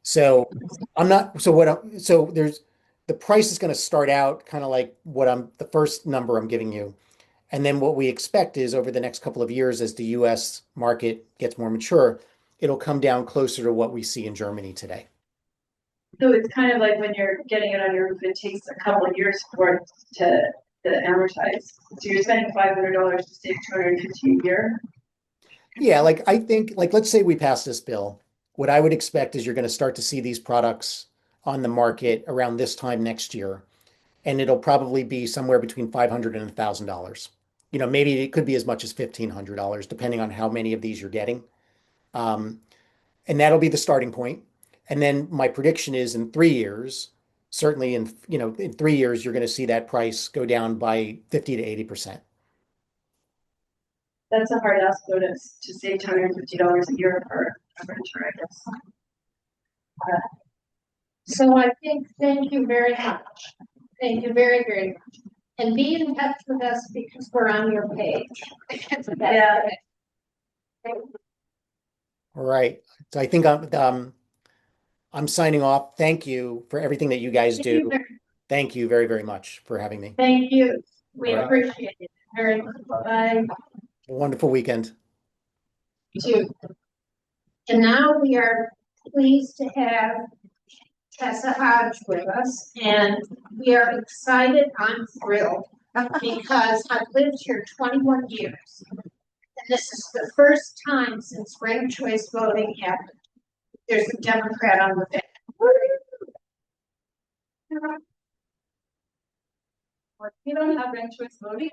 So there's the price is going to start out kind of like the first number I'm giving you. And then what we expect is over the next couple of years, as the US market gets more mature, it'll come down closer to what we see in Germany today. So it's kind of like when you're getting it on your roof, it takes a couple of years for it to amortize. So you're spending $500 to save $250 a year. Yeah, I think let's say we pass this bill. What I would expect is you're going to start to see these products on the market around this time next year, and it'll probably be somewhere between $500 and $1,000. Maybe it could be as much as $1,500, depending on how many of these you're getting. And that'll be the starting point. And then my prediction is in 3 years, certainly in 3 years, you're going to see that price go down by 50 to 80%. That's a hard ask though to save $250 a year for a renter, I guess. So I think, thank you very much. Thank you very, very much. And be in touch with us because we're on your page. Yeah. All right. So I think I'm signing off. Thank you for everything that you guys do. Thank you very, very much for having me. Thank you. We All right. appreciate it very much. Bye. A wonderful weekend. Too. And now we are pleased to have Tessa Hodge with us, and we are excited. I'm thrilled because I've lived here 21 years, and this is the first time since ranked choice voting happened. There's a Democrat on the bench. You don't have ranked choice voting?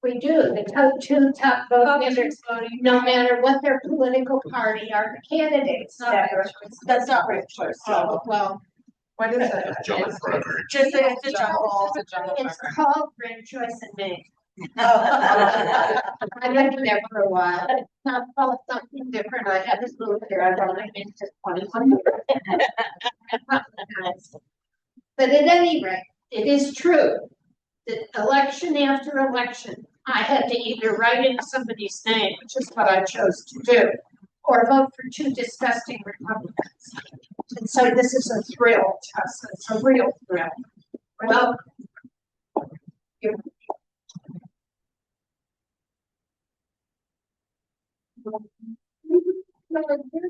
We do. The two top voters, no matter what their political party, are the candidates. That's not ranked choice. Oh, well, What is it? just it's a jumble. It's called ranked choice in Maine. Oh. I lived there for a while. It's not called something different. I had this move here. I've only been to 21. But at any rate, it is true that election after election, I had to either write in somebody's name, which is what I chose to do, or vote for two disgusting Republicans. And so this is a thrill, Tessa. It's a real thrill. Well, Your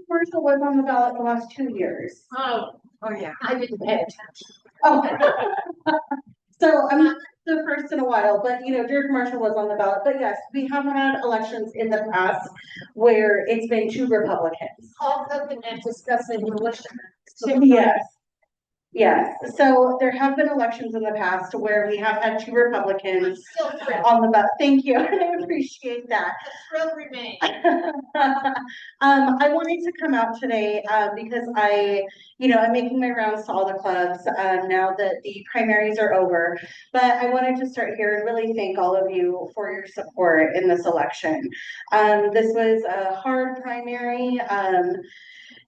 commercial was on the ballot the last 2 years. oh, yeah. I didn't pay attention. Oh. So I'm not the first in a while, but Deer Commercial was on the ballot. But yes, we have had elections in the past where it's been two Republicans. All cooking and discussing militia. Yes. Yes. So there have been elections in the past where we have had two Republicans Still thrilled. on the ballot. Thank you. I appreciate that. Thrill remains. I wanted to come out today because I'm making my rounds to all the clubs now that the primaries are over. But I wanted to start here and really thank all of you for your support in this election. This was a hard primary.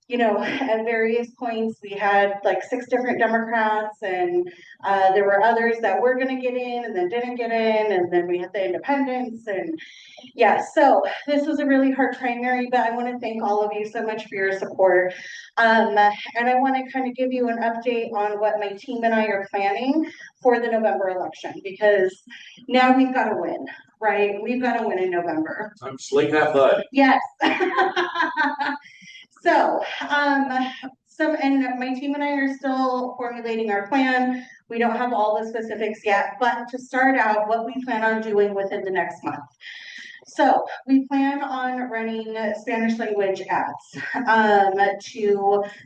you know, at various points, we had like 6 different Democrats, and there were others that were gonna get in and then didn't get in, and then we had the independents, and yeah, so this was a really hard primary, but I want to thank all of you so much for your support. And I want to kind of give you an update on what my team and I are planning for the November election, because now we've got to win, right? We've got to win in November. I'm sling that bud. Yes. So, and my team and I are still formulating our plan. We don't have all the specifics yet, but to start out, what we plan on doing within the next month. So we plan on running Spanish language ads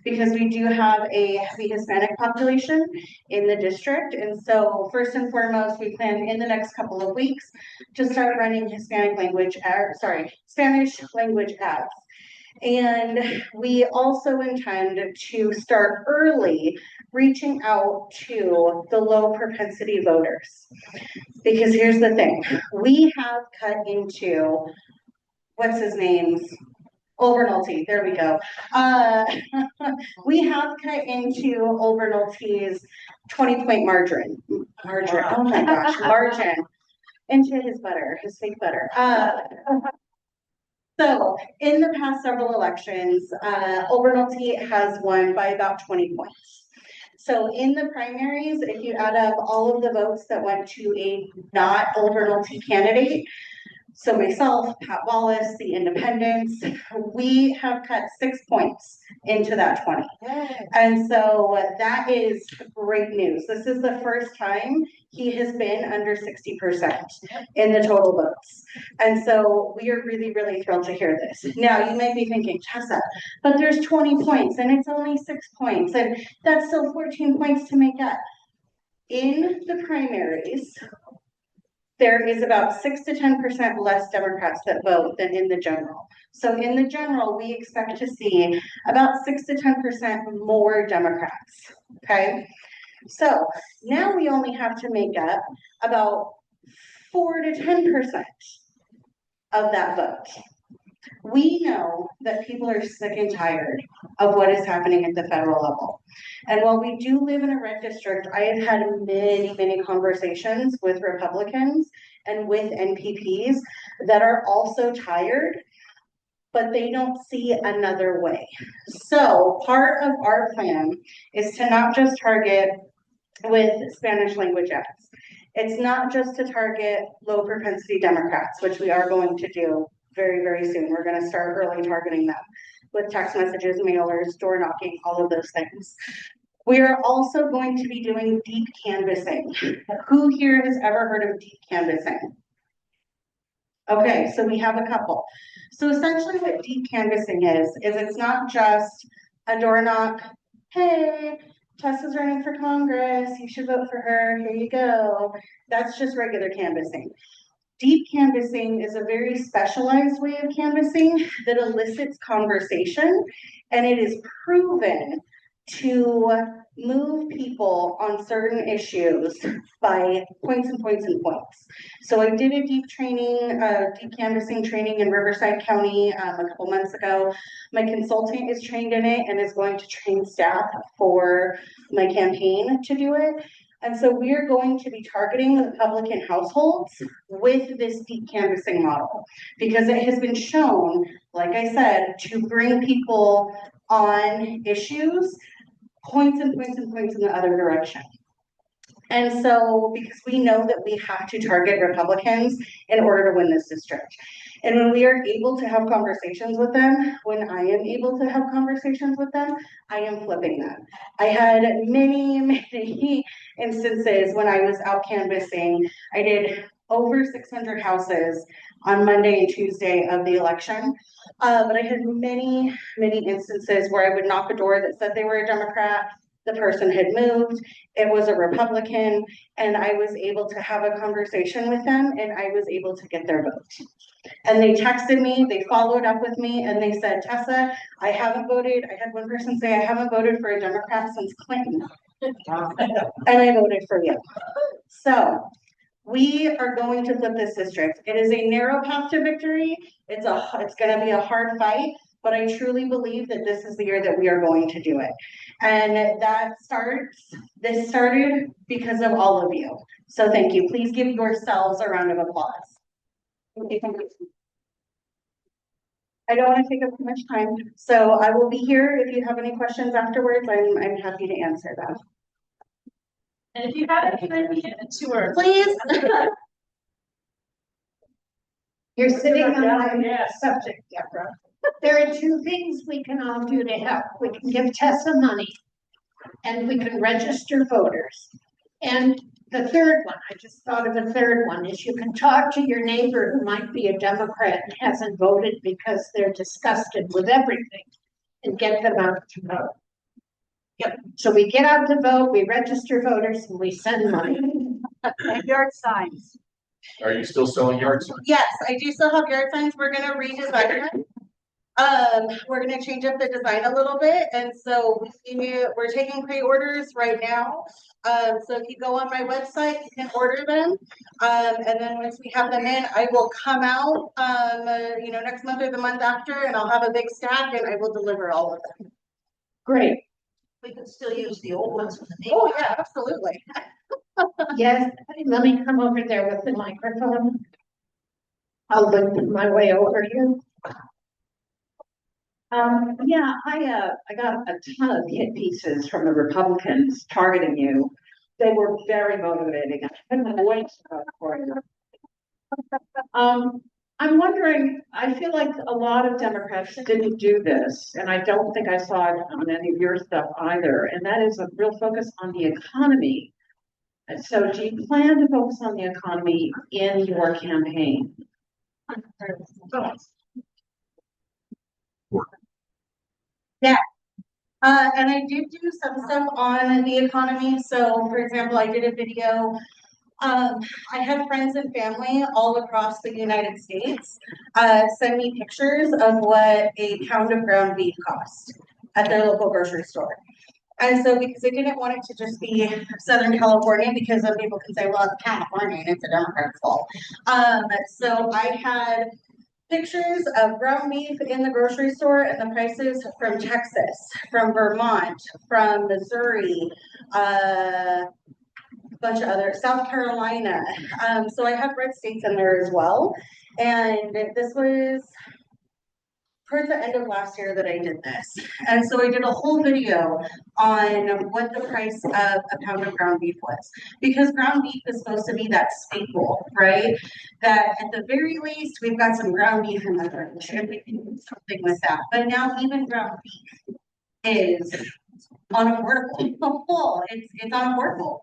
because we do have a heavy Hispanic population in the district. And so first and foremost, we plan in the next couple of weeks to start running Spanish language ads. And we also intend to start early reaching out to the low propensity voters. Because here's the thing, we have cut into, what's his name's? Overnolte, there we go. We have cut into Overnolte's 20-point margin, oh my gosh, margin, into his butter, his fake butter. So in the past several elections, Overnolte has won by about 20 points. So in the primaries, if you add up all of the votes that went to a not Overnolte candidate, so myself, Pat Wallace, the independents, we have cut 6 points into that 20. And so that is great news. This is the first time he has been under 60% in the total votes. And so we are really, really thrilled to hear this. Now you might be thinking, Tessa, but there's 20 points and it's only 6 points, and that's still 14 points to make up. In the primaries, there is about 6 to 10% less Democrats that vote than in the general. So in the general, we expect to see about 6 to 10% more Democrats, okay? So now we only have to make up about 4 to 10% of that vote. We know that people are sick and tired of what is happening at the federal level. And while we do live in a red district, I have had many, many conversations with Republicans and with NPPs that are also tired, but they don't see another way. So part of our plan is to not just target with Spanish language ads. It's not just to target low propensity Democrats, which we are going to do very, very soon. We're going to start early targeting them with text messages, mailers, door knocking, all of those things. We are also going to be doing deep canvassing. Who here has ever heard of deep canvassing? Okay, so we have a couple. So essentially what deep canvassing is it's not just a door knock, hey, Tessa's running for Congress, you should vote for her, here you go. That's just regular canvassing. Deep canvassing is a very specialized way of canvassing that elicits conversation, and it is proven to move people on certain issues by points and points and points. So I did a deep canvassing training in Riverside County a couple months ago. My consultant is trained in it and is going to train staff for my campaign to do it. And so we are going to be targeting Republican households with this deep canvassing model, because it has been shown, like I said, to bring people on issues points and points and points in the other direction. And so, because we know that we have to target Republicans in order to win this district. And when we are able to have conversations with them, when I am able to have conversations with them, I am flipping them. I had many, many instances when I was out canvassing. I did over 600 houses on Monday and Tuesday of the election. But I had many, many instances where I would knock a door that said they were a Democrat. The person had moved, it was a Republican, and I was able to have a conversation with them, and I was able to get their vote. And they texted me, they followed up with me, and they said, Tessa, I haven't voted. I had one person say, I haven't voted for a Democrat since Clinton. And I voted for you. So we are going to flip this district. It is a narrow path to victory. It's going to be a hard fight, but I truly believe that this is the year that we are going to do it. And this started because of all of you. So thank you. Please give yourselves a round of applause. Okay, thank you. I don't want to take up too much time, so I will be here if you have any questions afterwards. I'm happy to answer them. And if you haven't given me a tour, Please. you're sitting on my subject, Deborah. There are two things we can all do to help. We can give Tessa money and we can register voters. And the third one, I just thought of a third one, is you can talk to your neighbor who might be a Democrat and hasn't voted because they're disgusted with everything and get them out to vote. Yep. So we get out to vote, we register voters, and we send money. And yard signs. Are you still selling yard signs? Yes, I do still have yard signs. We're gonna redesign them. We're gonna change up the design a little bit, and so we're taking pre-orders right now. So if you go on my website, you can order them. And then once we have them in, I will come out, next month or the month after, and I'll have a big stack and I will deliver all of them. Great. We could still use the old ones. Oh, yeah, absolutely. Yes, let me come over there with the microphone. I'll look my way over here. Yeah, I got a ton of hit pieces from the Republicans targeting you. They were very motivating. I couldn't wait to vote for you. I'm wondering, I feel like a lot of Democrats didn't do this, and I don't think I saw it on any of your stuff either, and that is a real focus on the economy. And so do you plan to focus on the economy in your campaign? Yeah. And I did do some stuff on the economy. So for example, I did a video. I have friends and family all across the United States send me pictures of what a pound of ground beef costs at their local grocery store. And so because I didn't want it to just be Southern California, because some people can say, well, it's California and it's a Democrat's fault. So I had pictures of ground beef in the grocery store and the prices from Texas, from Vermont, from Missouri, bunch of other, South Carolina. So I have red states in there as well. And this was towards the end of last year that I did this. And so I did a whole video on what the price of a pound of ground beef was. Because ground beef is supposed to be that staple, right? That at the very least, we've got some ground beef in the fridge and we can do something with that. But now even ground beef is unaffordable. It's unaffordable.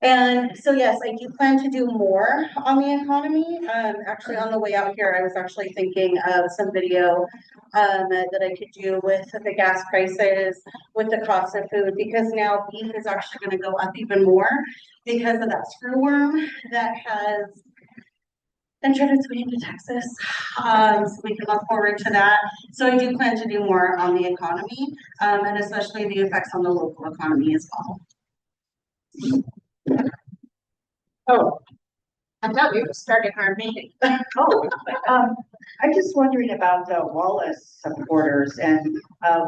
And so, yes, I do plan to do more on the economy. Actually, on the way out here, I was actually thinking of some video that I could do with the gas prices, with the cost of food, because now beef is actually going to go up even more because of that screwworm that has entered its way into Texas. So we can look forward to that. So I do plan to do more on the economy, and especially the effects on the local economy as well. Oh, I thought we were starting our meeting. I'm just wondering about the Wallace supporters and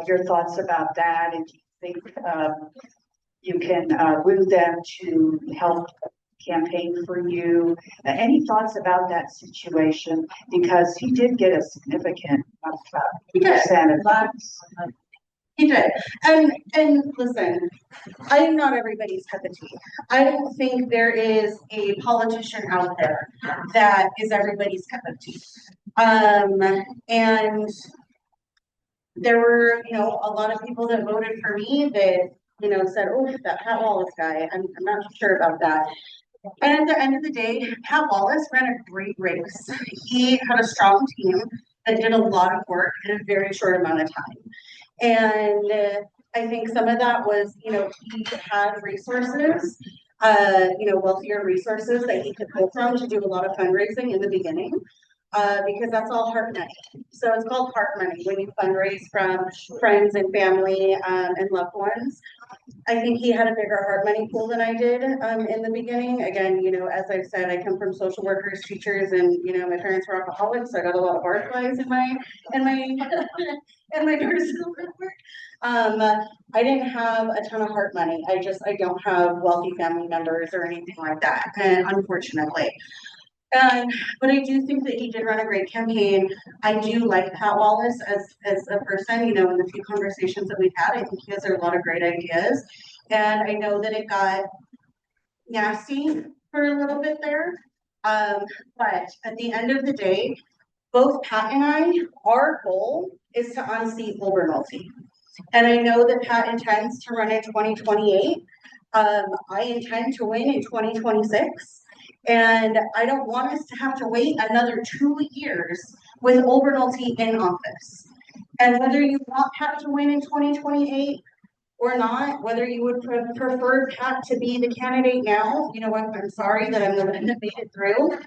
your thoughts about that, and do you think you can woo them to help campaign for you? Any thoughts about that situation? Because he did get a significant percent of votes. He did. And listen, I am not everybody's cup of tea. I don't think there is a politician out there that is everybody's cup of tea. And there were, a lot of people that voted for me that, said, oh, that Pat Wallace guy, I'm not sure about that. And at the end of the day, Pat Wallace ran a great race. He had a strong team that did a lot of work in a very short amount of time. And I think some of that was, he had resources, wealthier resources that he could pull from to do a lot of fundraising in the beginning. because that's all heart money. So it's called heart money when you fundraise from friends and family, and loved ones. I think he had a bigger heart money pool than I did, in the beginning. Again, as I've said, I come from social workers, teachers, and, my parents were alcoholics, so I got a lot of barflies in my, in my personal network. I didn't have a ton of heart money. I don't have wealthy family members or anything like that, and unfortunately. But I do think that he did run a great campaign. I do like Pat Wallace as a person, in the few conversations that we've had. I think he has a lot of great ideas. And I know that it got nasty for a little bit there. But at the end of the day, both Pat and I, our goal is to unseat Obernolte. And I know that Pat intends to run in 2028. I intend to win in 2026. And I don't want us to have to wait another 2 years with Obernolte in office. And whether you want Pat to win in 2028 or not, whether you would prefer Pat to be the candidate now, I'm sorry that I'm the one that made it through.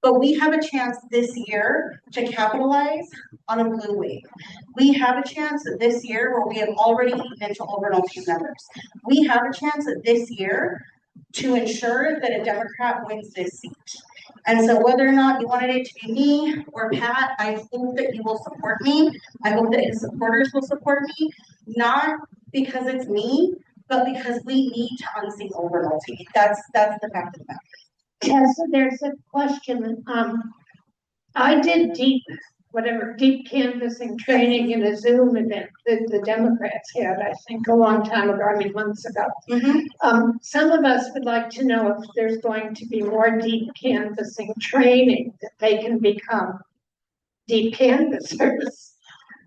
But we have a chance this year to capitalize on a blue wave. We have a chance this year where we have already eaten into Obernolte's numbers. We have a chance this year to ensure that a Democrat wins this seat. And so whether or not you wanted it to be me or Pat, I hope that you will support me. I hope that his supporters will support me, not because it's me, but because we need to unseat Obernolte. That's the fact of the matter. Tessa, there's a question. I did deep canvassing training in a Zoom event that the Democrats had, I think, a long time ago, months ago. Some of us would like to know if there's going to be more deep canvassing training that they can become deep canvassers.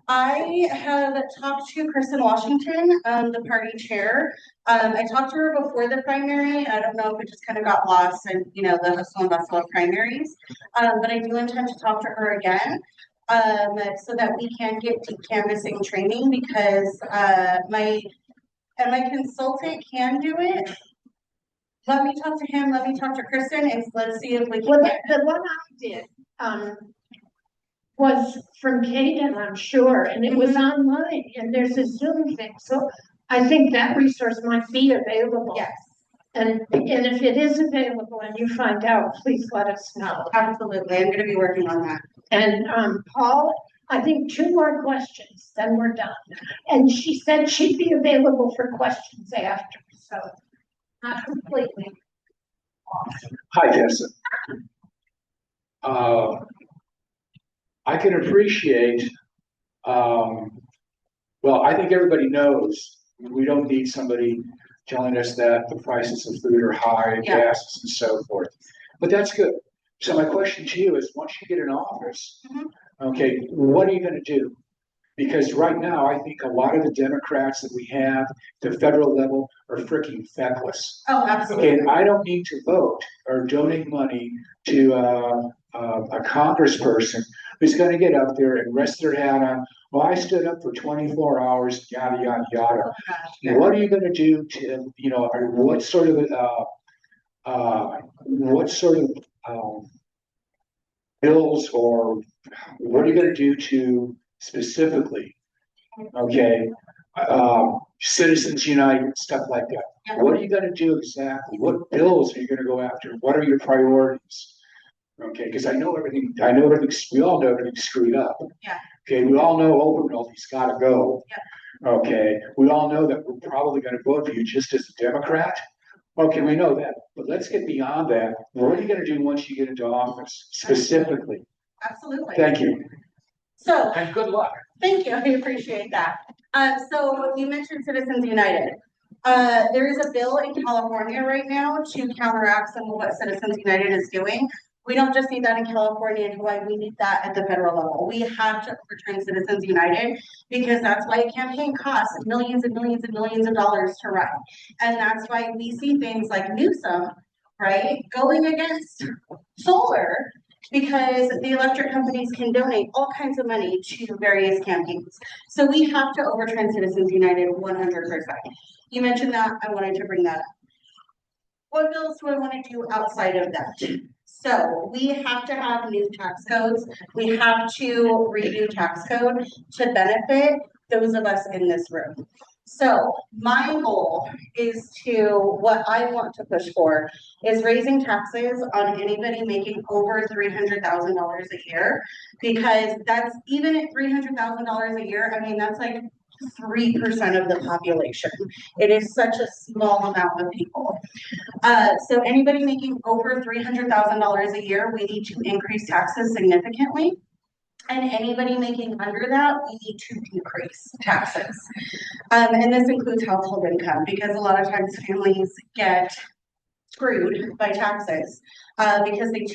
I have talked to Kristen Washington, the party chair. I talked to her before the primary. I don't know if it just kind of got lost in, the hustle and bustle of primaries. But I do intend to talk to her again, so that we can get deep canvassing training, because my consultant can do it. Let me talk to him. Let me talk to Kristen, and let's see if we can. Well, the one I did was from Caden, I'm sure, and it was online, and there's a Zoom thing. So I think that resource might be available. Yes. And if it is available and you find out, please let us know. Absolutely. I'm going to be working on that. And Paul, I think 2 more questions, then we're done. And she said she'd be available for questions after, so not completely off. Hi, Tessa. I can appreciate, well, I think everybody knows we don't need somebody telling us that the prices of food are high and gases and so forth. But that's good. So my question to you is, once you get in office, okay, what are you going to do? Because right now, I think a lot of the Democrats that we have at the federal level are freaking feckless. Oh, absolutely. Okay, I don't need to vote or donate money to a congressperson who's going to get up there and rest their hat on, well, I stood up for 24 hours, yada, yada, yada. Oh, gosh, yeah. What are you going to do to, what sort of bills, or what are you going to do to specifically, okay, Citizens United, stuff like that? Yeah. What are you going to do exactly? What bills are you going to go after? What are your priorities? Okay, because we all know everything's screwed up. Yeah. Okay, we all know Obernolte's got to go. Yeah. Okay, we all know that we're probably going to vote for you just as a Democrat. Okay, we know that, but let's get beyond that. What are you going to do once you get into office, specifically? Absolutely. Thank you. So, And good luck. thank you. I appreciate that. So you mentioned Citizens United. There is a bill in California right now to counteract some of what Citizens United is doing. We don't just need that in California and Hawaii, we need that at the federal level. We have to overturn Citizens United, because that's why a campaign costs millions and millions and millions of dollars to run. And that's why we see things like Newsom, right, going against solar, because the electric companies can donate all kinds of money to various campaigns. So we have to overturn Citizens United 100%. You mentioned that, I wanted to bring that up. What bills do I want to do outside of that? So we have to have new tax codes. We have to redo tax code to benefit those of us in this room. So my goal is what I want to push for is raising taxes on anybody making over $300,000 a year, because that's, even at $300,000 a year, I mean, that's like 3% of the population. It is such a small amount of people. So anybody making over $300,000 a year, we need to increase taxes significantly. And anybody making under that, we need to decrease taxes. And this includes household income, because a lot of times families get screwed by taxes because they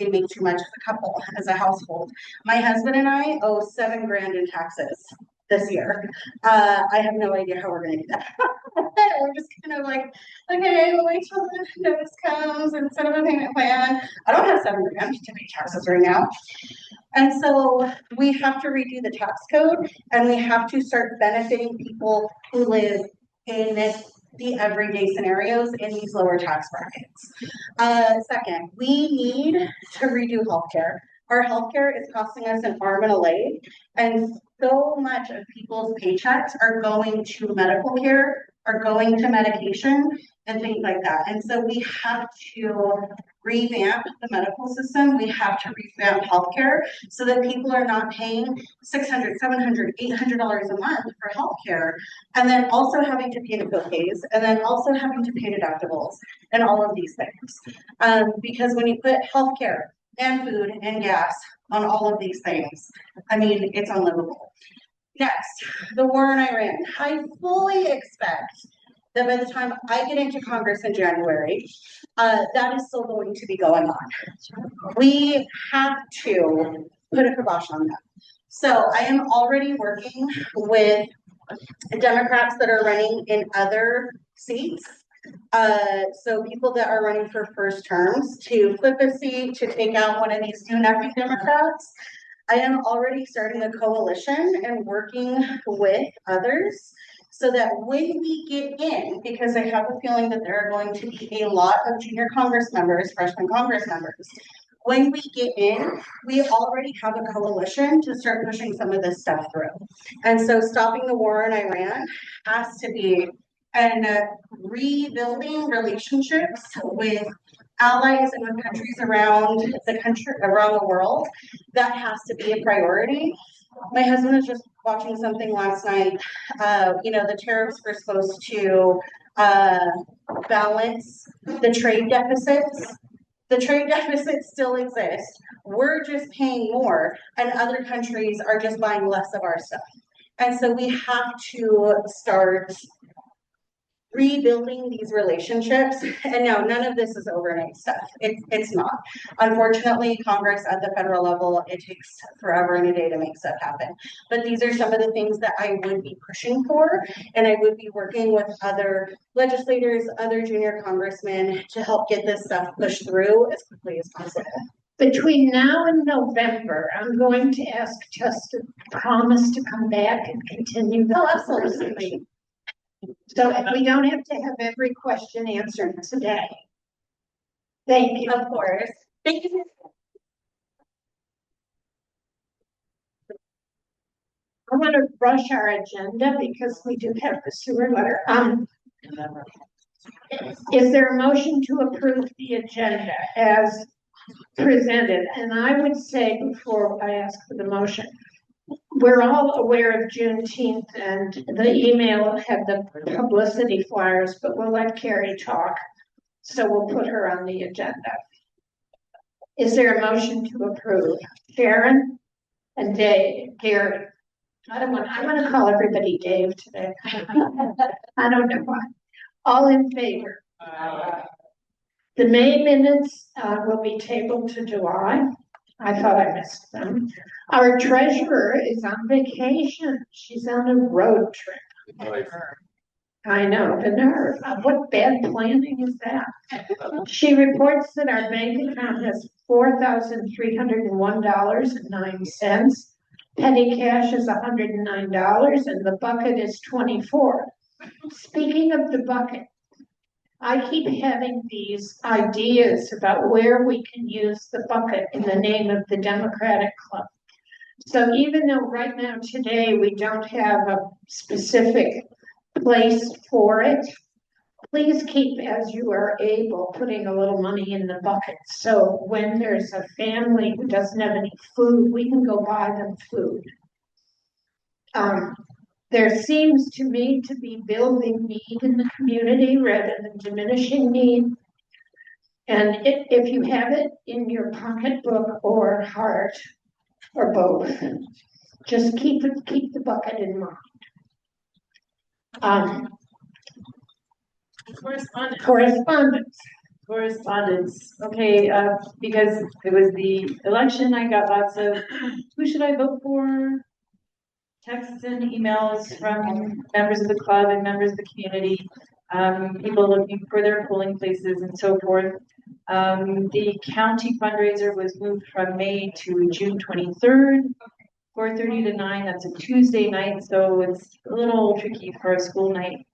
make too much as a couple, as a household. My husband and I owe $7 grand in taxes this year. I have no idea how we're gonna do that. We're just kind of like, okay, we'll wait till the notice comes and set up a payment plan. I don't have $7 grand to pay taxes right now. And so we have to redo the tax code, and we have to start benefiting people who live in the everyday scenarios in these lower tax brackets. Second, we need to redo healthcare. Our healthcare is costing us an arm and a leg, and so much of people's paychecks are going to medical care, are going to medication, and things like that. And so we have to revamp the medical system. We have to revamp healthcare so that people are not paying $600, $700, $800 a month for healthcare, and then also having to pay the co-pays, and then also having to pay deductibles and all of these things. Because when you put healthcare and food and gas on all of these things, I mean, it's unlivable. Next, the war in Iran. I fully expect that by the time I get into Congress in January, that is still going to be going on. We have to put a kibosh on that. So I am already working with Democrats that are running in other seats. So people that are running for first terms to flip a seat, to take out one of these new nephew Democrats. I am already starting a coalition and working with others so that when we get in, because I have a feeling that there are going to be a lot of junior Congress members, freshman Congress members. When we get in, we already have a coalition to start pushing some of this stuff through. And so stopping the war in Iran has to be, and rebuilding relationships with allies and with countries around the world, that has to be a priority. My husband was just watching something last night. The tariffs were supposed to balance the trade deficits. The trade deficits still exist. We're just paying more, and other countries are just buying less of our stuff. And so we have to start rebuilding these relationships. And no, none of this is overnight stuff. It's not. Unfortunately, Congress at the federal level, it takes forever and a day to make stuff happen. But these are some of the things that I would be pushing for, and I would be working with other legislators, other junior congressmen to help get this stuff pushed through as quickly as possible. Between now and November, I'm going to ask Tessa to promise to come back and continue the conversation. So if we don't have to have every question answered today. Thank you. Of course. Thank you. I want to rush our agenda because we do have the sewer letter. Is there a motion to approve the agenda as presented? And I would say, before I ask for the motion, we're all aware of Juneteenth, and the email had the publicity flyers, but we'll let Carrie talk. So we'll put her on the agenda. Is there a motion to approve? Sharon and Dave, Gary. I want to call everybody Dave today. I don't know why. All in favor? The May minutes will be tabled to July. I thought I missed them. Our treasurer is on vacation. She's on a road trip. I know, the nerve. What bad planning is that? She reports that our bank account has $4,301.09. Petty cash is $109, and the bucket is $24. Speaking of the bucket, I keep having these ideas about where we can use the bucket in the name of the Democratic Club. So even though right now today we don't have a specific place for it, please keep, as you are able, putting a little money in the bucket. So when there's a family who doesn't have any food, we can go buy them food. There seems to me to be building need in the community rather than diminishing need. And if you have it in your pocketbook or heart, or both, just keep the bucket in mind. Correspondence, okay, because it was the election, I got lots of, who should I vote for? Texts and emails from members of the club and members of the community, people looking for their polling places and so forth. The county fundraiser was moved from May to June 23rd, 4:30 to 9, that's a Tuesday night, so it's a little tricky for a school night.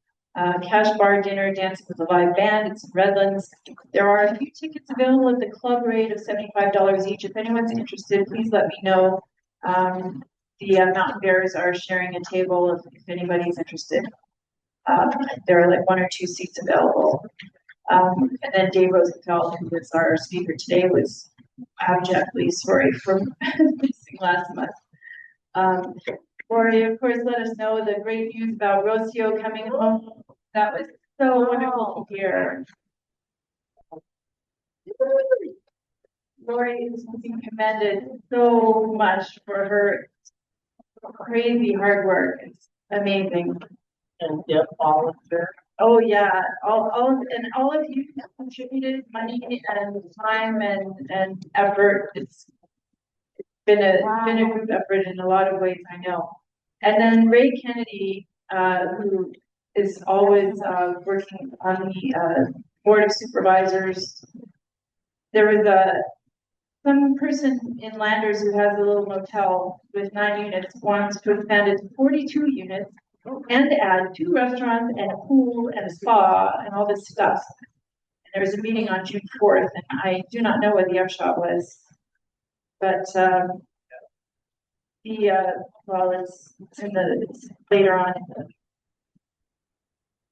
Cash bar dinner, dancing with a live band, it's in Redlands. There are a few tickets available at the club rate of $75 each. If anyone's interested, please let me know. The Mountain Bears are sharing a table if anybody's interested. There are like 1 or 2 seats available. And then Dave Rosenfeld, who was our speaker today, was abjectly sorry for missing last month. Lori, of course, let us know the great news about Rocio coming home. That was so wonderful to hear. Lori is being commended so much for her crazy hard work. It's amazing. And yep, all of their. Oh yeah, all of you contributed money and time and effort. It's been a group effort in a lot of ways, I know. And then Ray Kennedy, who is always working on the board of supervisors. There was some person in Landers who has a little motel with 9 units, wants to expand it to 42 units and add 2 restaurants and a pool and a spa and all this stuff. And there was a meeting on June 4th, and I do not know what the upshot was, but well, it's later on.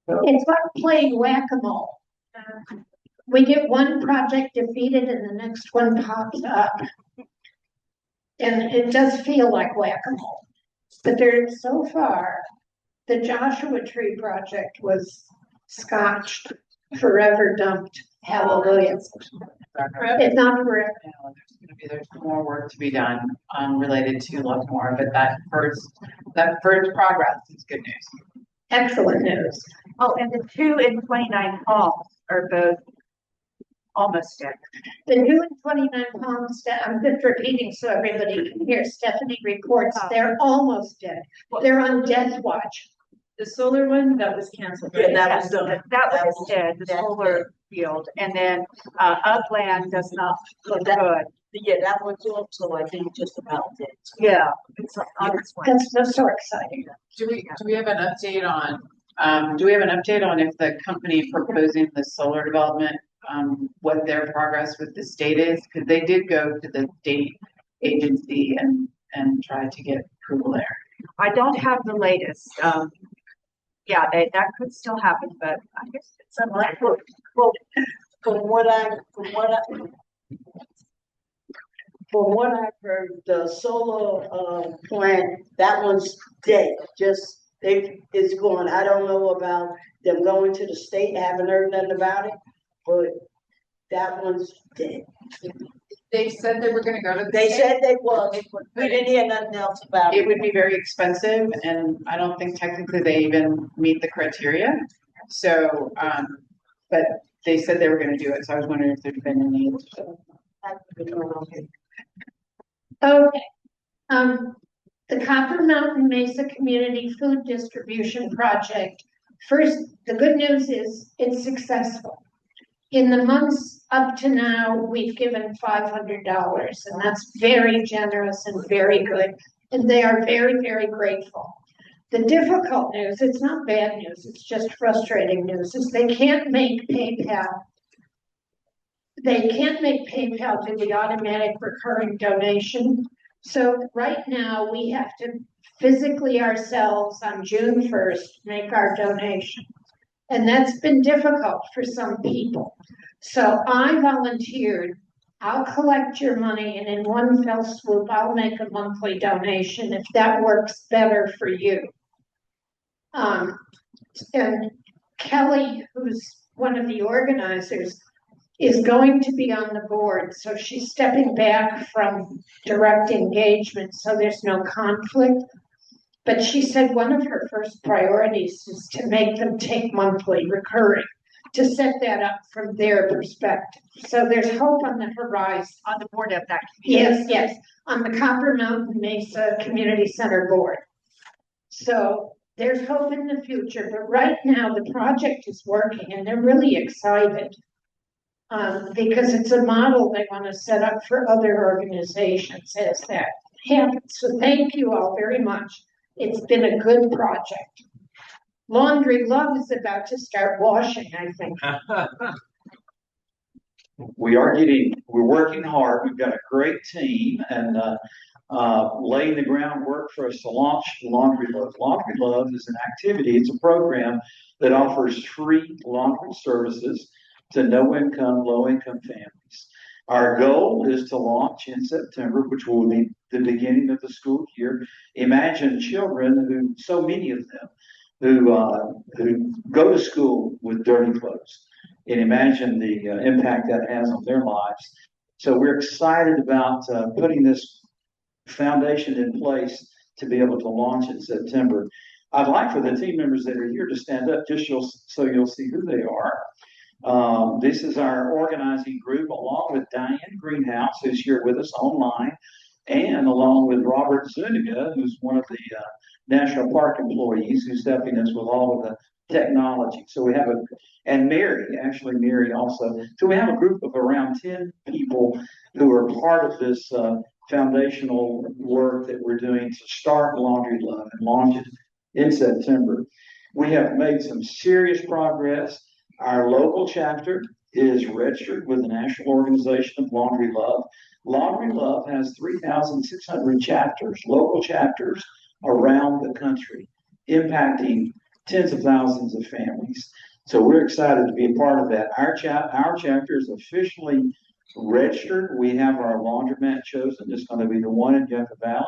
It's like playing whack-a-mole. We get one project defeated and the next one pops up. And it does feel like whack-a-mole. But so far, the Joshua Tree project was scotched, forever dumped. Hallelujah. It's not forever. There's more work to be done related to Lovemore, but that first progress is good news. Excellent news. Oh, and the 2 and 29 homes are both almost dead. The 2 and 29 homes, I'm just repeating so everybody can hear. Stephanie reports they're almost dead. They're on death watch. The solar one, that was canceled. Yeah, that was done. That was dead, the solar field. And then Upland does not look good. Yeah, that one's also, I think, just about it. Yeah, it's on its way. That's so exciting. Do we have an update on if the company proposing the solar development, what their progress with the state is? Because they did go to the state agency and try to get approval there. I don't have the latest. Yeah, that could still happen, but I guess it's unlikely. Well, from what I've heard, the solar plant, that one's dead. It's going. I don't know about them going to the state. I haven't heard nothing about it, but that one's dead. They said they were gonna go to the They state. said they was, but we didn't hear nothing else about It it. would be very expensive, and I don't think technically they even meet the criteria. So, but they said they were gonna do it, so I was wondering if there's been any. Okay. The Copper Mountain Mesa Community Food Distribution Project. First, the good news is it's successful. In the months up to now, we've given $500, and that's very generous and very good. And they are very, very grateful. The difficult news, it's not bad news, it's just frustrating news, is they can't make PayPal. They can't make PayPal do the automatic recurring donation. So right now, we have to physically ourselves on June 1st, make our donation. And that's been difficult for some people. So I volunteered, I'll collect your money and in one fell swoop, I'll make a monthly donation if that works better for you. And Kelly, who's one of the organizers, is going to be on the board. So she's stepping back from direct engagement, so there's no conflict. But she said one of her first priorities is to make them take monthly recurring, to set that up from their perspective. So there's hope on the horizon. On the board of that. Yes, yes, on the Copper Mountain Mesa Community Center board. So there's hope in the future, but right now the project is working and they're really excited. Because it's a model they want to set up for other organizations as that happens. So thank you all very much. It's been a good project. Laundry Love is about to start washing, I think. We're working hard. We've got a great team and laying the groundwork for us to launch Laundry Love. Laundry Love is an activity, it's a program that offers free laundry services to no-income, low-income families. Our goal is to launch in September, which will be the beginning of the school year. Imagine children who, so many of them, who go to school with dirty clothes, and imagine the impact that has on their lives. So we're excited about putting this foundation in place to be able to launch in September. I'd like for the team members that are here to stand up just so you'll see who they are. This is our organizing group, along with Diane Greenhouse, who's here with us online, and along with Robert Zuniga, who's one of the National Park employees who's helping us with all of the technology. So we have and Mary also. So we have a group of around 10 people who are part of this foundational work that we're doing to start Laundry Love and launch it in September. We have made some serious progress. Our local chapter is registered with the National Organization of Laundry Love. Laundry Love has 3,600 chapters, local chapters around the country, impacting tens of thousands of families. So we're excited to be a part of that. Our chapter is officially registered. We have our laundromat chosen. It's going to be the one in Yucca Valley.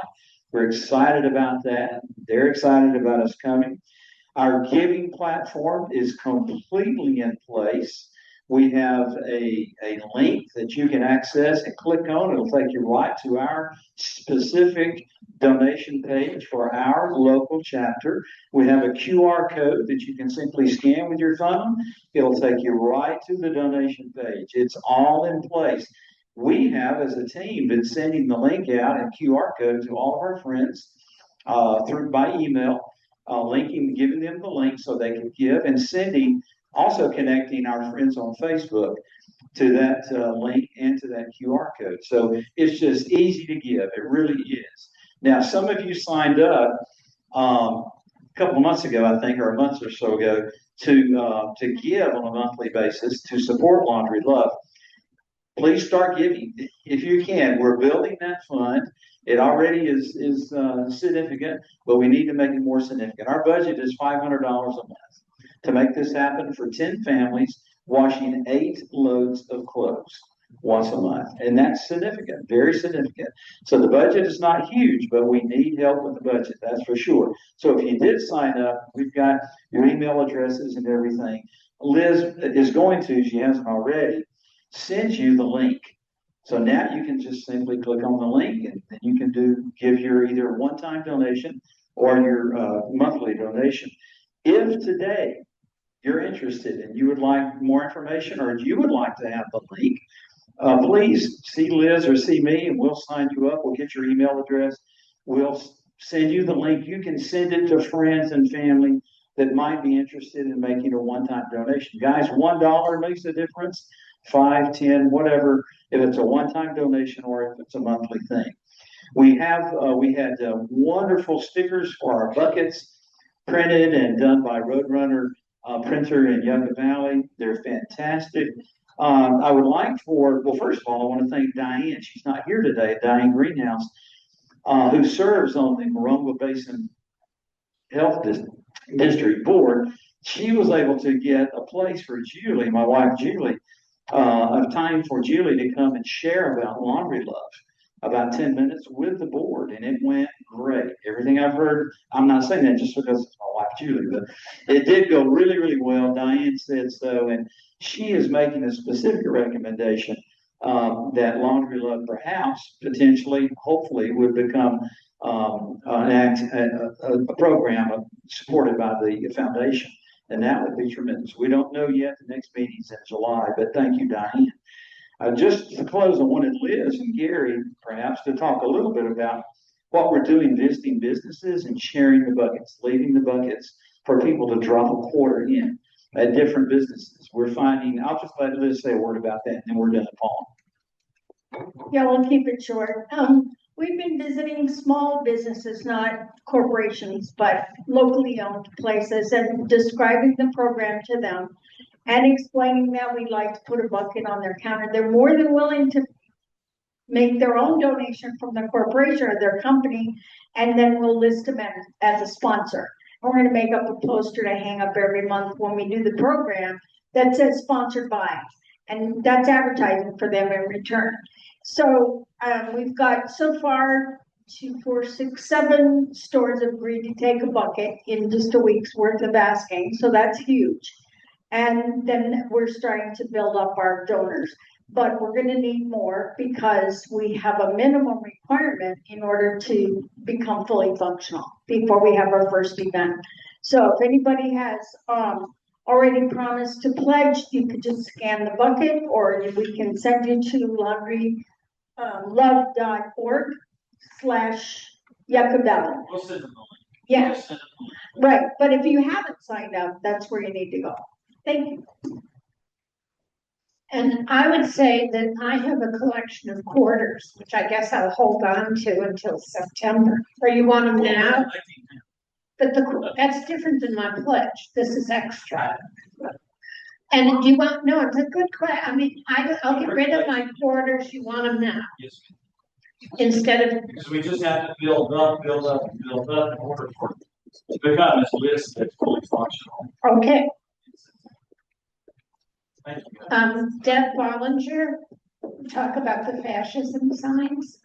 We're excited about that. They're excited about us coming. Our giving platform is completely in place. We have a link that you can access and click on. It'll take you right to our specific donation page for our local chapter. We have a QR code that you can simply scan with your phone. It'll take you right to the donation page. It's all in place. We have, as a team, been sending the link out and QR code to all of our friends by email, giving them the link so they can give, and also connecting our friends on Facebook to that link and to that QR code. So it's just easy to give. It really is. Now, some of you signed up a couple of months ago, I think, or a month or so ago, to give on a monthly basis to support Laundry Love. Please start giving if you can. We're building that fund. It already is significant, but we need to make it more significant. Our budget is $500 a month to make this happen for 10 families, washing 8 loads of clothes once a month. And that's significant, very significant. So the budget is not huge, but we need help with the budget, that's for sure. So if you did sign up, we've got your email addresses and everything. Liz is going to, she hasn't already, send you the link. So now you can just simply click on the link and then you can give your either one-time donation or your monthly donation. If today you're interested and you would like more information, or you would like to have the link, please see Liz or see me and we'll sign you up. We'll get your email address. We'll send you the link. You can send it to friends and family that might be interested in making a one-time donation. Guys, $1 makes a difference. 5, 10, whatever, if it's a one-time donation or if it's a monthly thing. We had wonderful stickers for our buckets. printed and done by Roadrunner printer in Yucca Valley. They're fantastic. I would like well, first of all, I want to thank Diane. She's not here today, Diane Greenhouse, who serves on the Morongo Basin Health District Board. She was able to get a place for Julie, my wife Julie, a time for Julie to come and share about Laundry Love, about 10 minutes with the board, and it went great. Everything I've heard, I'm not saying that just because it's my wife Julie, but it did go really, really well. Diane said so, and she is making a specific recommendation that Laundry Love perhaps, potentially, hopefully, would become a program supported by the foundation. And that would be tremendous. We don't know yet. The next meeting's in July, but thank you, Diane. Just to close, I wanted Liz and Gary perhaps to talk a little bit about what we're doing, visiting businesses and sharing the buckets, leaving the buckets for people to drop a quarter in at different businesses. We're finding, I'll just let Liz say a word about that and then we're done, Paul. Yeah, we'll keep it short. We've been visiting small businesses, not corporations, but locally owned places, and describing the program to them and explaining that we'd like to put a bucket on their counter. They're more than willing to make their own donation from the corporation or their company, and then we'll list them as a sponsor. We're going to make up a poster to hang up every month when we do the program that says sponsored by, and that's advertising for them in return. So we've got so far 2, 4, 6, 7 stores have agreed to take a bucket in just a week's worth of asking. So that's huge. And then we're starting to build up our donors. But we're going to need more because we have a minimum requirement in order to become fully functional before we have our first event. So if anybody has already promised to pledge, you could just scan the bucket, or we can send you to love.org/Yucca Valley. We'll send them on. Yeah, right. But if you haven't signed up, that's where you need to go. Thank you. And I would say that I have a collection of quarters, which I guess I'll hold on to until September. Or you want them now? But that's different than my pledge. This is extra. And do you want, no, it's a good question. I mean, I'll get rid of my quarters. You want them now? Yes. Instead of. Because we just have to build up in order for it to become this list that's fully functional. Okay. Thank you. Deb Bollinger, talk about the fascism signs.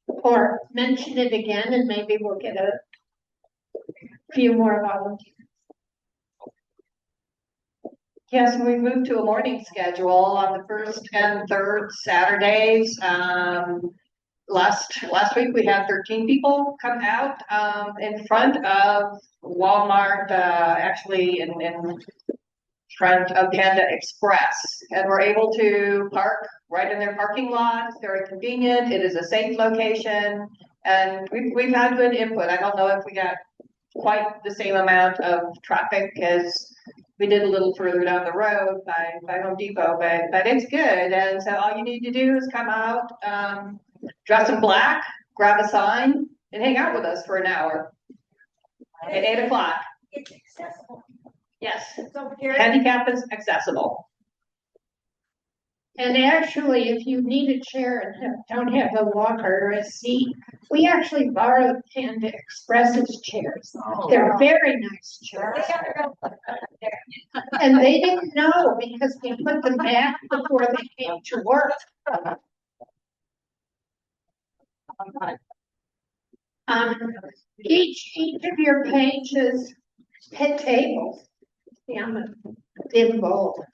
Or mention it again and maybe we'll get a few more volunteers. Yes, we moved to a morning schedule on the first and third Saturdays. Last week we had 13 people come out in front of Walmart, actually in front of Panda Express, and we're able to park right in their parking lot. It's very convenient. It is a safe location, and we've had good input. I don't know if we got quite the same amount of traffic as we did a little further down the road by Home Depot, but it's good. And so all you need to do is come out, dress in black, grab a sign, and hang out with us for an hour at 8 o'clock. It's accessible. Yes, So here, handicap is accessible. And actually, if you need a chair and don't have a walker or a seat, we actually borrowed Panda Express's chairs. They're very nice chairs. And they didn't know because we put them back before they came to work. Each of your pages had tables. Yeah, I'm in bold.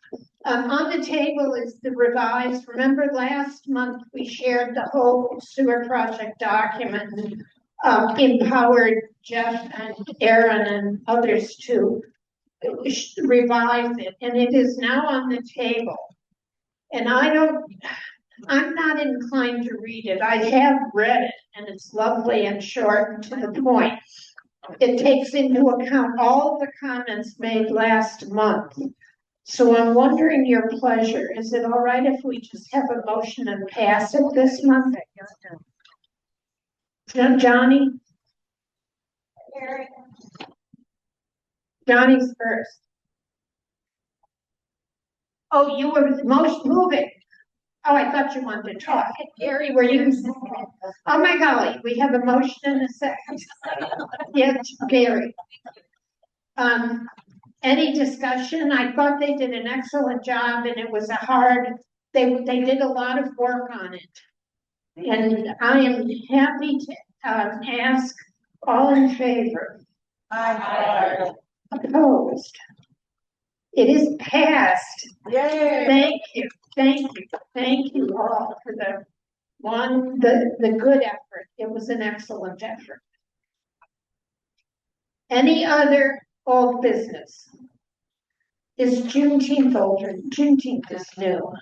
On the table is the revised. Remember last month we shared the whole sewer project document and empowered Jeff and Aaron and others to revise it, and it is now on the table. And I'm not inclined to read it. I have read it, and it's lovely and short and to the point. It takes into account all the comments made last month. So I'm wondering your pleasure. Is it all right if we just have a motion and pass it this month? Johnny? Johnny's first. Oh, you were moving. Oh, I thought you wanted to talk. Gary, were you? Oh my golly, we have a motion and a second. Yes, Gary. Any discussion? I thought they did an excellent job and it was they did a lot of work on it. And I am happy to ask all in favor. Aye. Opposed. It is passed. Yay. Thank you all for the good effort. It was an excellent effort. Any other old business? Is Juneteenth older? Juneteenth is new.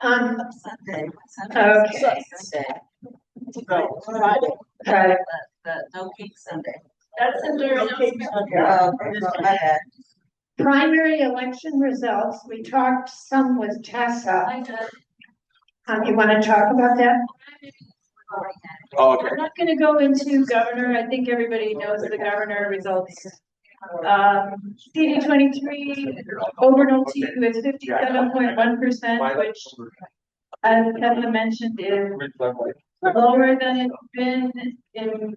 Sunday. Okay. Friday. No cake Sunday. That's in there. My bad. Primary election results, we talked some with Tessa. You want to talk about that? Oh, okay. I'm not gonna go into governor. I think everybody knows the governor results. CD 23 overall T with 57.1%, which, as Kevin mentioned, is lower than it's been in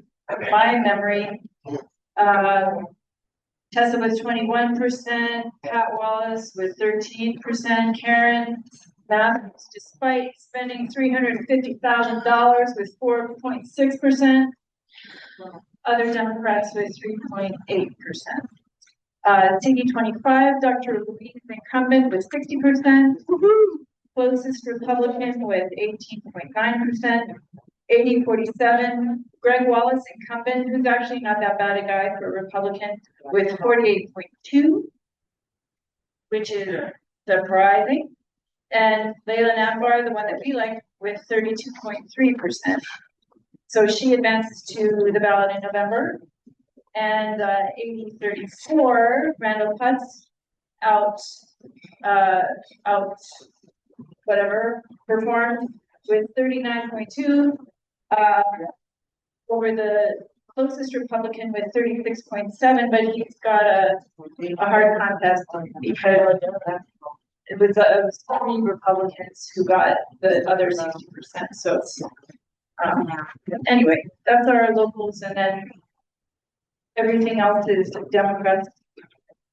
my memory. Tessa was 21%, Pat Wallace with 13%, Karen Matthews, despite spending $350,000 with 4.6%. Other Democrats with 3.8%. CD 25, Dr. Louise incumbent with 60%. Closest Republican with 18.9%. 80-47, Greg Wallace incumbent, who's actually not that bad a guy for a Republican, with 48.2, which is surprising. And Layla Nambar, the one that we like, with 32.3%. So she advances to the ballot in November. And 80-34, Randall Putz performed with 39.2. Over the closest Republican with 36.7, but he's got a hard contest because it was 3 Republicans who got the other 60%. So anyway, that's our locals, and then everything else is Democrats,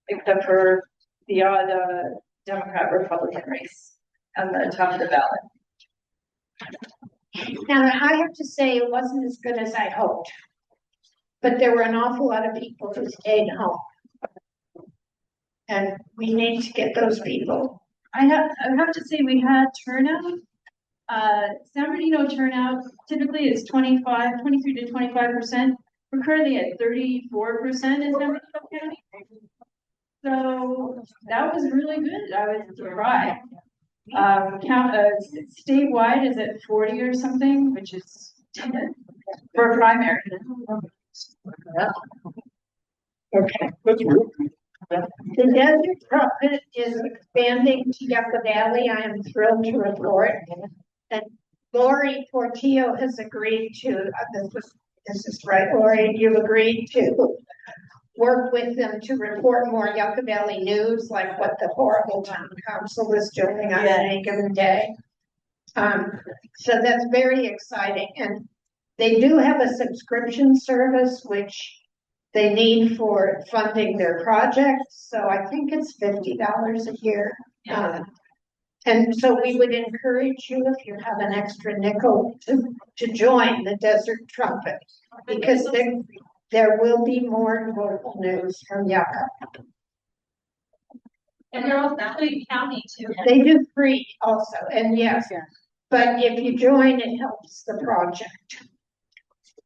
except for the odd Democrat-Republican race on the top of the ballot. Now, I have to say it wasn't as good as I hoped, but there were an awful lot of people who stayed home. And we need to get those people. I have to say we had turnout. San Bernardino turnout typically is 23 to 25%. We're currently at 34% in San Bernardino County. So that was really good. I was surprised. Statewide is at 40 or something, which is for primary. Okay. The Desert Trumpet is expanding to Yucca Valley. I am thrilled to report. And Lori Portillo has agreed to, this is right, Lori, you've agreed to work with them to report more Yucca Valley news, like what the horrible town council is doing on any given day. So that's very exciting. And they do have a subscription service, which they need for funding their projects. So I think it's $50 a year. And so we would encourage you, if you have an extra nickel, to join the Desert Trumpet, because there will be more local news from Yucca. And they're all Lee County too. They do free also, and yes, but if you join, it helps the project.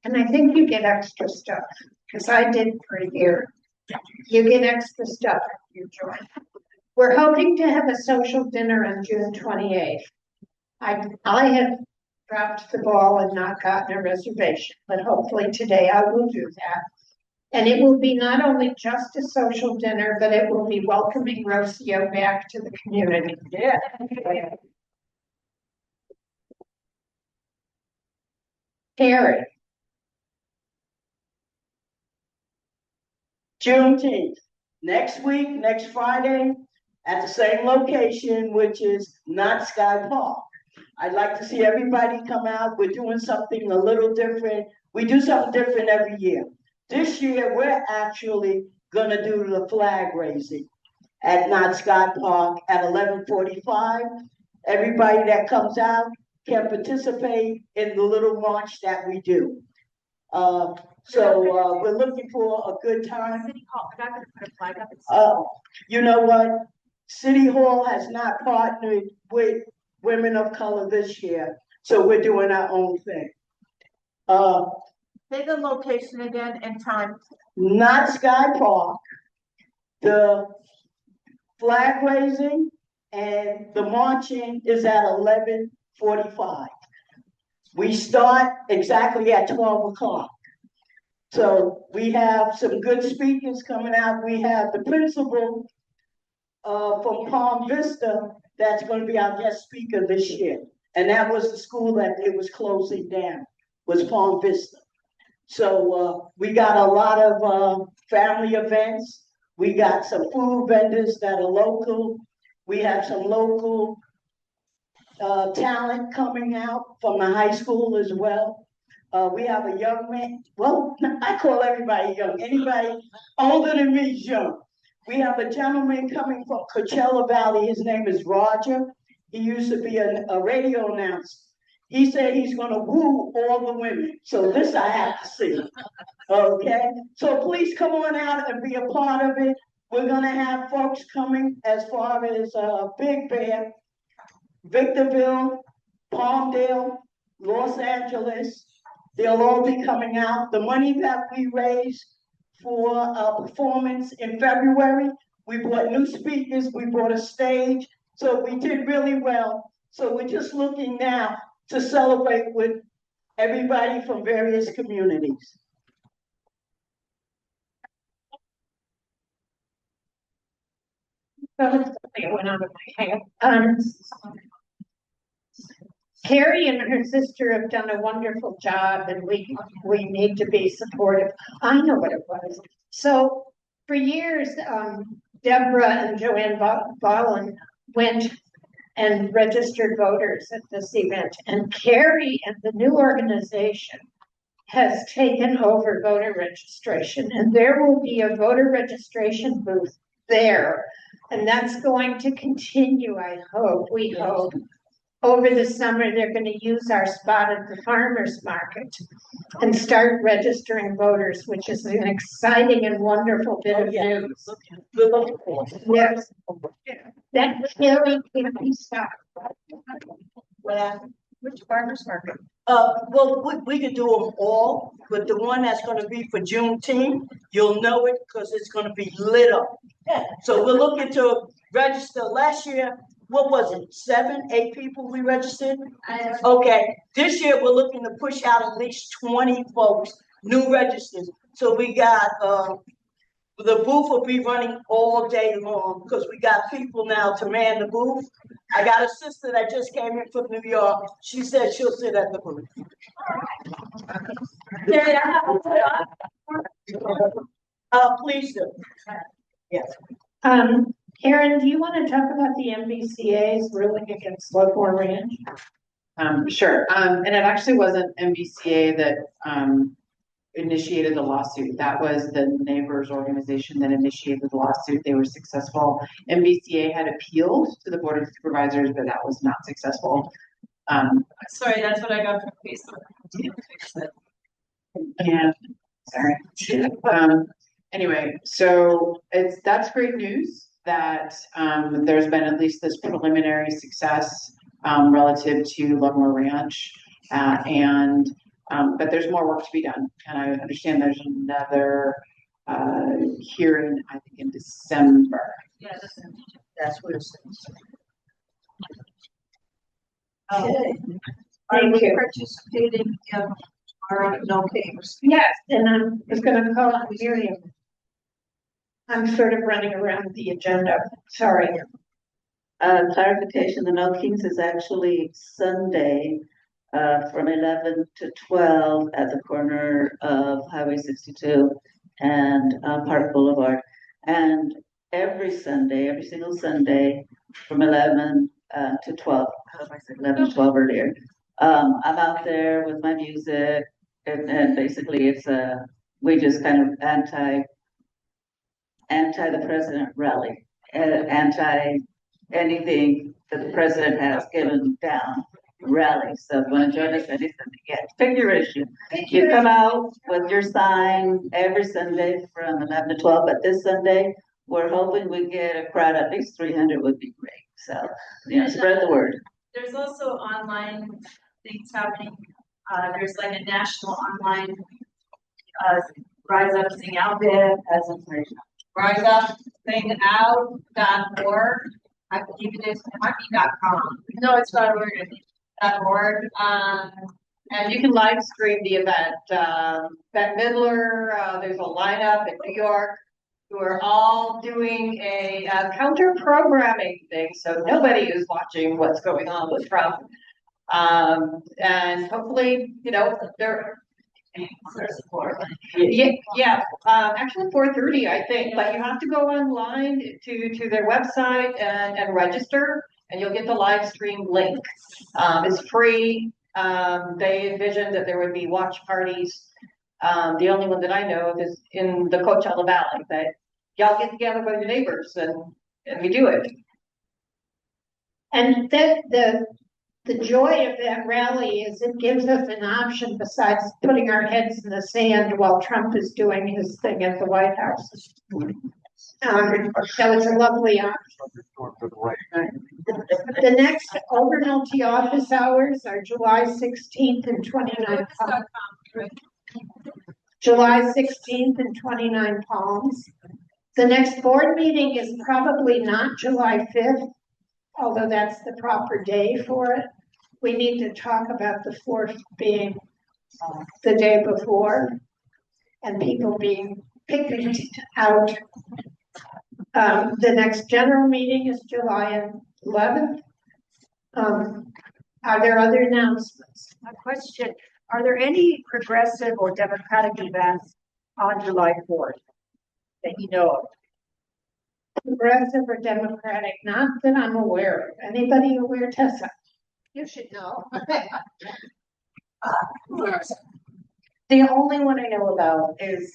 And I think you get extra stuff, because I did for a year. You get extra stuff if you join. We're hoping to have a social dinner on June 28th. I have dropped the ball and not gotten a reservation, but hopefully today I will do that. And it will be not only just a social dinner, but it will be welcoming Rocio back to the community. Yeah. Terry. Juneteenth. Next week, next Friday, at the same location, which is not Sky Park. I'd like to see everybody come out. We're doing something a little different. We do something different every year. This year, we're actually gonna do the flag raising at Not Sky Park at 11:45. Everybody that comes out can participate in the little march that we do. We're looking for a good time. You know what? City Hall has not partnered with women of color this year, so we're doing our own thing. Say the location again and time. Not Sky Park, the flag raising and the marching is at 11:45. We start exactly at 12 o'clock. So we have some good speakers coming out. We have the principal from Palm Vista that's going to be our guest speaker this year. And that was the school that it was closing down, was Palm Vista. So we got a lot of family events. We got some food vendors that are local. We have some local talent coming out from the high school as well. We have a young man, well, I call everybody young. Anybody older than me is young. We have a gentleman coming from Coachella Valley. His name is Roger. He used to be a radio announcer. He said he's gonna woo all the women. So this I have to see, okay? So please come on out and be a part of it. We're gonna have folks coming as far as Big Bear, Victorville, Palmdale, Los Angeles. They'll all be coming out. The money that we raise for our performance in February, we bought new speakers, we bought a stage, so we did really well. So we're just looking now to celebrate with everybody from various communities. It went out of my head. Carrie and her sister have done a wonderful job and we need to be supportive. I know what it was. So for years, Deborah and Joanne Bolin went and registered voters at this event. And Carrie and the new organization has taken over voter registration. And there will be a voter registration booth there. And that's going to continue, I hope, we hope. Over the summer, they're going to use our spot at the farmer's market and start registering voters, which is an exciting and wonderful bit of news. Yes. That Carrie can't be stopped. Which farmer's market? Well, we could do them all, but the one that's gonna be for Juneteenth, you'll know it because it's gonna be lit up. So we're looking to register. Last year, what was it, 7, 8 people we registered? Okay, this year we're looking to push out at least 20 folks, new registers. So we got, the booth will be running all day long because we got people now to man the booth. I got a sister that just came in from New York. She said she'll sit at the booth. Please do. Yes. Karen, do you want to talk about the MBCA's ruling against Leghorn Ranch? Sure. And it actually wasn't MBCA that initiated the lawsuit. That was the neighbors organization that initiated the lawsuit. They were successful. MBCA had appealed to the Board of Supervisors, but that was not successful. Sorry, that's what I got from Facebook. Yeah, sorry. Anyway, so that's great news that there's been at least this preliminary success relative to Leghorn Ranch, but there's more work to be done. And I understand there's another hearing, I think, in December. Yeah, That's what it says. Are we participating in our no caves? Yes, and I was going to call on Miriam. I'm sort of running around the agenda. Sorry. Clarification, the No Kings is actually Sunday from 11 to 12 at the corner of Highway 62 and Park Boulevard. And every Sunday, every single Sunday, from 11 to 12, how have I said 11 to 12 earlier? I'm out there with my music, and basically it's we just kind of anti the president rally, anti anything that the president has given down rally. So if you want to join us any Sunday, yeah, pick your issue. You come out with your sign every Sunday from 11 to 12, but this Sunday, we're hoping we get a crowd, at least 300 would be great. So, spread the word. There's also online things happening. There's like a national online Rise Up Sing Out bid as information. RiseUpSingOut.org. I believe it is. It might be .com. No, it's .org. .org. And you can live stream the event. Bette Midler, there's a lineup in New York who are all doing a counter programming thing, so nobody is watching what's going on with Trump. And hopefully, they're actually 4:30, I think, but you have to go online to their website and register, and you'll get the live stream link. It's free. They envisioned that there would be watch parties. The only one that I know of is in the Coachella Valley, but y'all get together with your neighbors and we do it. And the joy of that rally is it gives us an option besides putting our heads in the sand while Trump is doing his thing at the White House. So it's a lovely option. The next over multi-office hours are July 16th and 29th. July 16th and 29 Palms. The next board meeting is probably not July 5th, although that's the proper day for it. We need to talk about the 4th being the day before and people being picked out. The next general meeting is July 11th. Are there other announcements? A question, are there any progressive or democratic events on July 4th that you know of? Progressive or democratic? Not that I'm aware of. Anybody aware, Tessa? You should know. The only one I know about is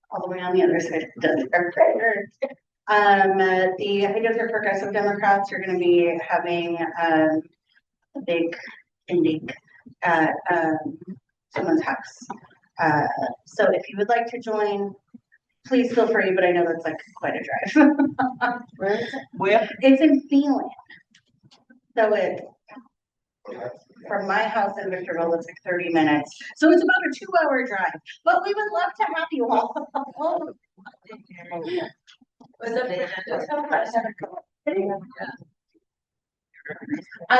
all the way on the other side of the desert. The Hydro Progressive Democrats are going to be having a big ending at someone's house. So if you would like to join, please feel free, but I know that's like quite a drive. Where is it? Where? It's in Phelan. So it's from my house in Victorville, it's like 30 minutes. So it's about a 2-hour drive, but we would love to have you all.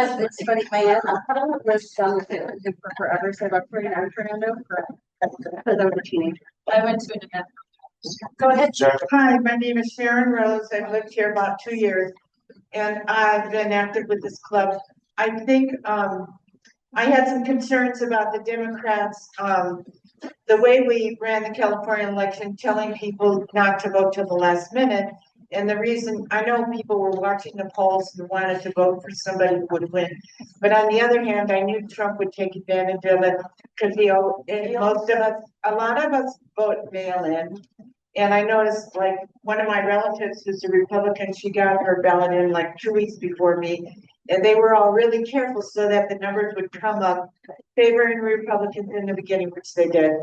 It's funny, my aunt was for forever, so about 49 Fernando because I was a teenager. I went to an event. Go ahead. Hi, my name is Sharon Rose. I've lived here about 2 years and I've been active with this club. I think, I had some concerns about the Democrats, the way we ran the California election, telling people not to vote till the last minute. And the reason, I know people were watching the polls and wanted to vote for somebody who would win. But on the other hand, I knew Trump would take advantage of it because most of us, a lot of us vote mail-in. And I noticed like one of my relatives who's a Republican, she got her ballot in like 2 weeks before me. And they were all really careful so that the numbers would come up favoring Republicans in the beginning, which they did.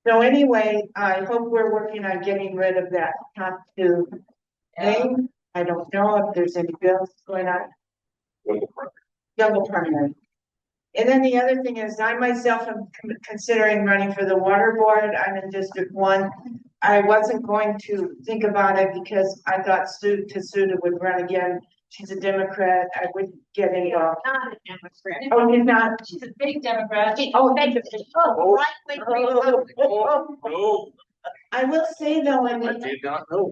So anyway, I hope we're working on getting rid of that top 2 name. I don't know if there's any bills going on. Double primary. And then the other thing is I myself am considering running for the water board. I'm in District 1. I wasn't going to think about it because I thought Sue would run again. She's a Democrat. I wouldn't get involved. Not a Democrat. Oh, you're not? She's a big Democrat. Oh, thank you. Oh, right wing Republican. No, I will say though, I did not know.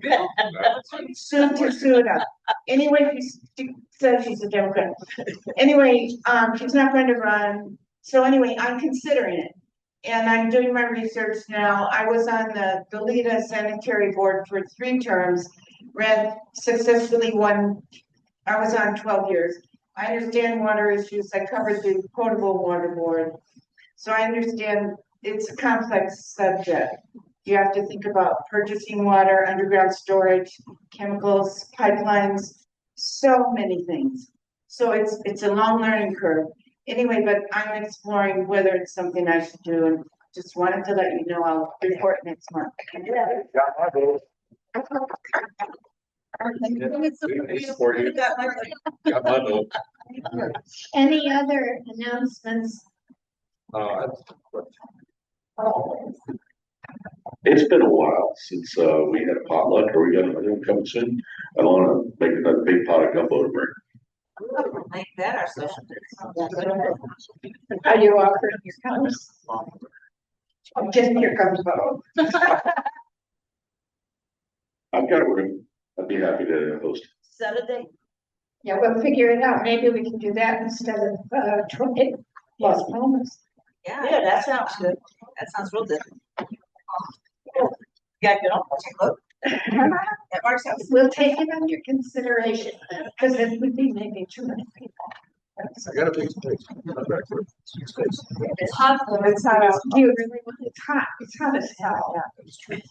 Sue Tsuda. Anyway, she says she's a Democrat. Anyway, she's not going to run. So anyway, I'm considering it. and I'm doing my research now. I was on the Goleta Sanitary Board for 3 terms, ran successfully one, I was on 12 years. I understand water issues. I covered the potable water board. So I understand it's a complex subject. You have to think about purchasing water, underground storage, chemicals, pipelines, so many things. So it's a long learning curve. Anyway, but I'm exploring whether it's something I should do, and just wanted to let you know I'll report next month. Any other announcements? It's been a while since we had a potluck. Are we gonna, come soon? I wanna make another big pot of gumbo to bring. Make that our social. Are you offering your colors? Oh, just your colors. I've got a room. I'd be happy to host. Saturday. Yeah, we'll figure it out. Maybe we can do that instead of, Las Palmas. Yeah, that sounds good. That sounds real good. Yeah, good. I'll take a look. That works out. We'll take it under consideration, because it would be maybe too many people. I got a big space. It's hot though. It's hot out. Do you really want, it's hot, it's hot as hell.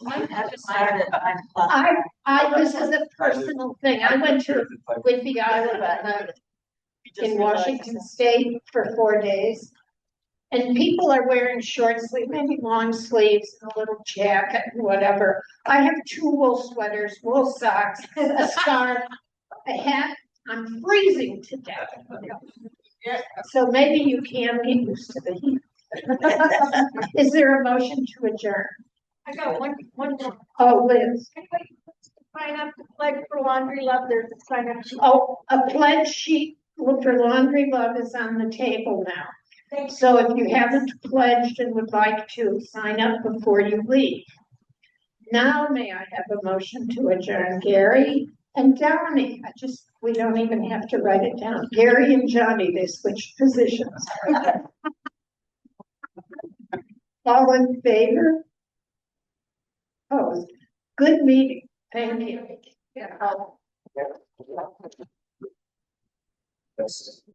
I just started at 9 o'clock. This is a personal thing. I went to Whidbey Island in Washington State for 4 days. And people are wearing short sleeve, maybe long sleeves, and a little jacket and whatever. I have 2 wool sweaters, wool socks, a scarf, a hat. I'm freezing to death. So maybe you can get used to the heat. Is there a motion to adjourn? I got one more. Oh, Liz. Sign up to pledge for laundry love, there's a sign up sheet. Oh, a pledge sheet for Laundry Love is on the table now. So if you haven't pledged and would like to, sign up before you leave. Now may I have a motion to adjourn? Gary and Johnny, we don't even have to write it down. Gary and Johnny, they switched positions. All in favor? Oh, good meeting. Thank you. Yeah.